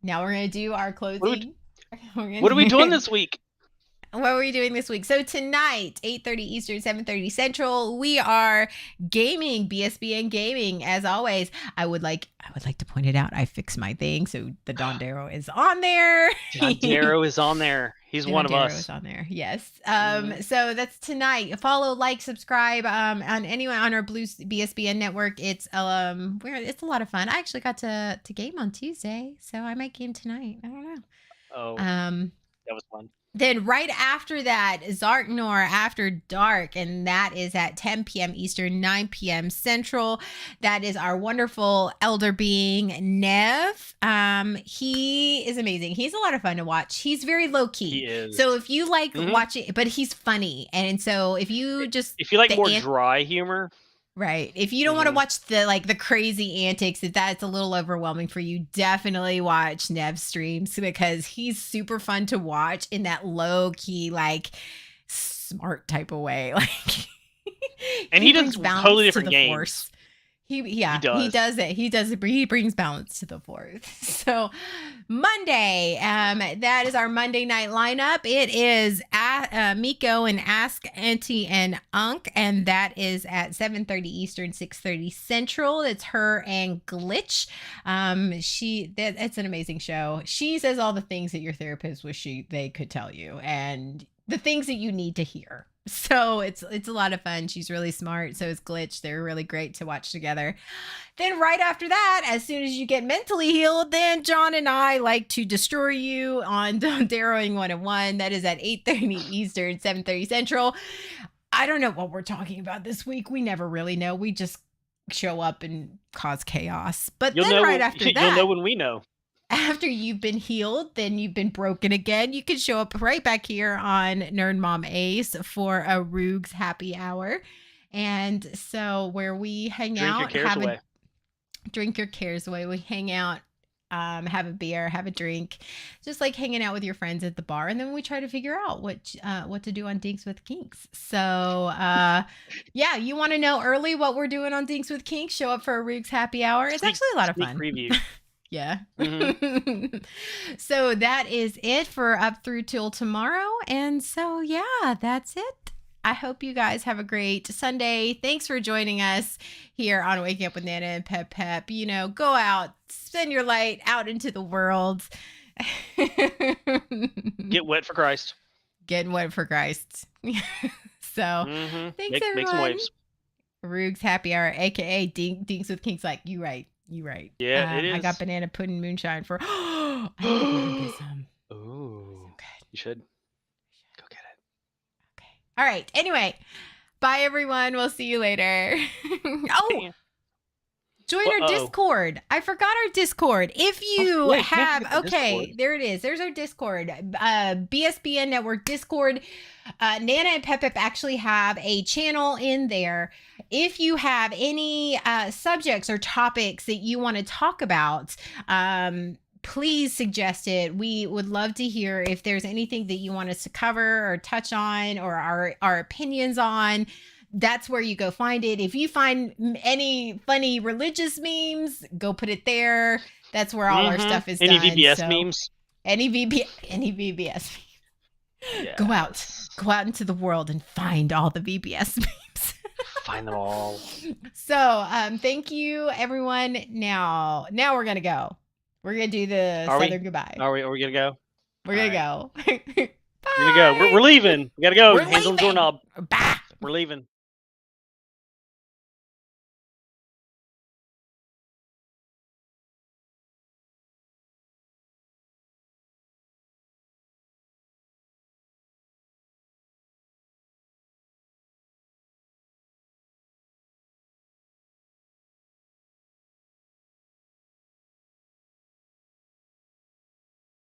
Now we're gonna do our What are we, closing. what are we doing this week? What were we doing this week? So tonight, 8:30 Eastern, 7:30 Central, we are gaming, BSBN gaming. As always, I would like to point it out. I fixed my thing, so the Don Darrow is on there. Don Darrow is on there. He's one of us. Is on there. Yes. So that's tonight. Follow, like, subscribe on anyone on our Blue BSBN network. It's it's a lot of fun. I actually got to game on Tuesday, so I might game tonight. I don't know. Oh. That was fun. Then right after that, Zarknor After Dark, and that is at 10 p.m. Eastern, 9 p.m. Central. That is our wonderful elder being, Nev. He is amazing. He's a lot of fun to watch. He's very low key. He is. So if you like watching, but he's funny. And so if you like more dry humor. Right. If you don't want to watch the crazy antics, if that's a little overwhelming for you, definitely watch Nev's streams because he's super fun to watch in that low key, like smart type of way. Like, and he does totally different games. Force. He does it. He brings balance to the Force. So Monday, that is our Monday night lineup. It is Miko and Ask Auntie and Unc, and that is at 7:30 Eastern, 6:30 Central. It's her and Glitch. It's an amazing show. She says all the things that your therapist wish they could tell you, and the things that you need to hear. So it's a lot of fun. She's really smart. So is Glitch. They're really great to watch together. Then right after that, as soon as you get mentally healed, then John and I like to destroy you on Darrowing 101. That is at 8:30 Eastern, 7:30 Central. I don't know what we're talking about this week. We never really know. We just show up and cause chaos. But you'll know when we know. After you've been healed, then you've been broken again. You can show up right back here on Nerd Mom Ace for a Roogs happy hour. And so where we hang out, drink your cares away. We hang out, have a beer, have a drink, just like hanging out with your friends at the bar. And then we try to figure out what to do on Dinks with Kinks. So, yeah, you want to know early what we're doing on Dinks with Kinks? Show up for a Roogs happy hour. It's actually a lot of fun. Preview. Yeah. So that is it for up through till tomorrow. And so, yeah, that's it. I hope you guys have a great Sunday. Thanks for joining us here on Waking Up with Nana and PepPep. You know, go out, send your light out into the world. Get wet for Christ. Get wet for Christ. So, thanks everyone. Make some waves. Roogs happy hour, aka Dinks with Kinks. Like, you right. Yeah, it is. I got banana pudding moonshine for. I need to go get some. Oh, so you should go get it. Okay. All right. Anyway, bye everyone. We'll see you later. Join our Discord. I forgot our Discord. If you have, okay, there it is. There's our Discord. BSBN Network Discord. Nana and PepPep actually have a channel in there. If you have any subjects or topics that you want to talk about, please suggest it. We would love to hear if there's anything that you want us to cover or touch on or our opinions on. That's where you go find it. If you find any funny religious memes, go put it there. That's where all our stuff is any done. VBS memes? Any VBS memes. Yes. Go out into the world and find all the VBS memes. Find them all. So, thank you, everyone. Now we're gonna go. We're gonna do the Southern goodbye. Are we gonna go? We're gonna go. Bye. We're gonna go. We're leaving. We gotta go. Hands on the doorknob. Bye. We're leaving.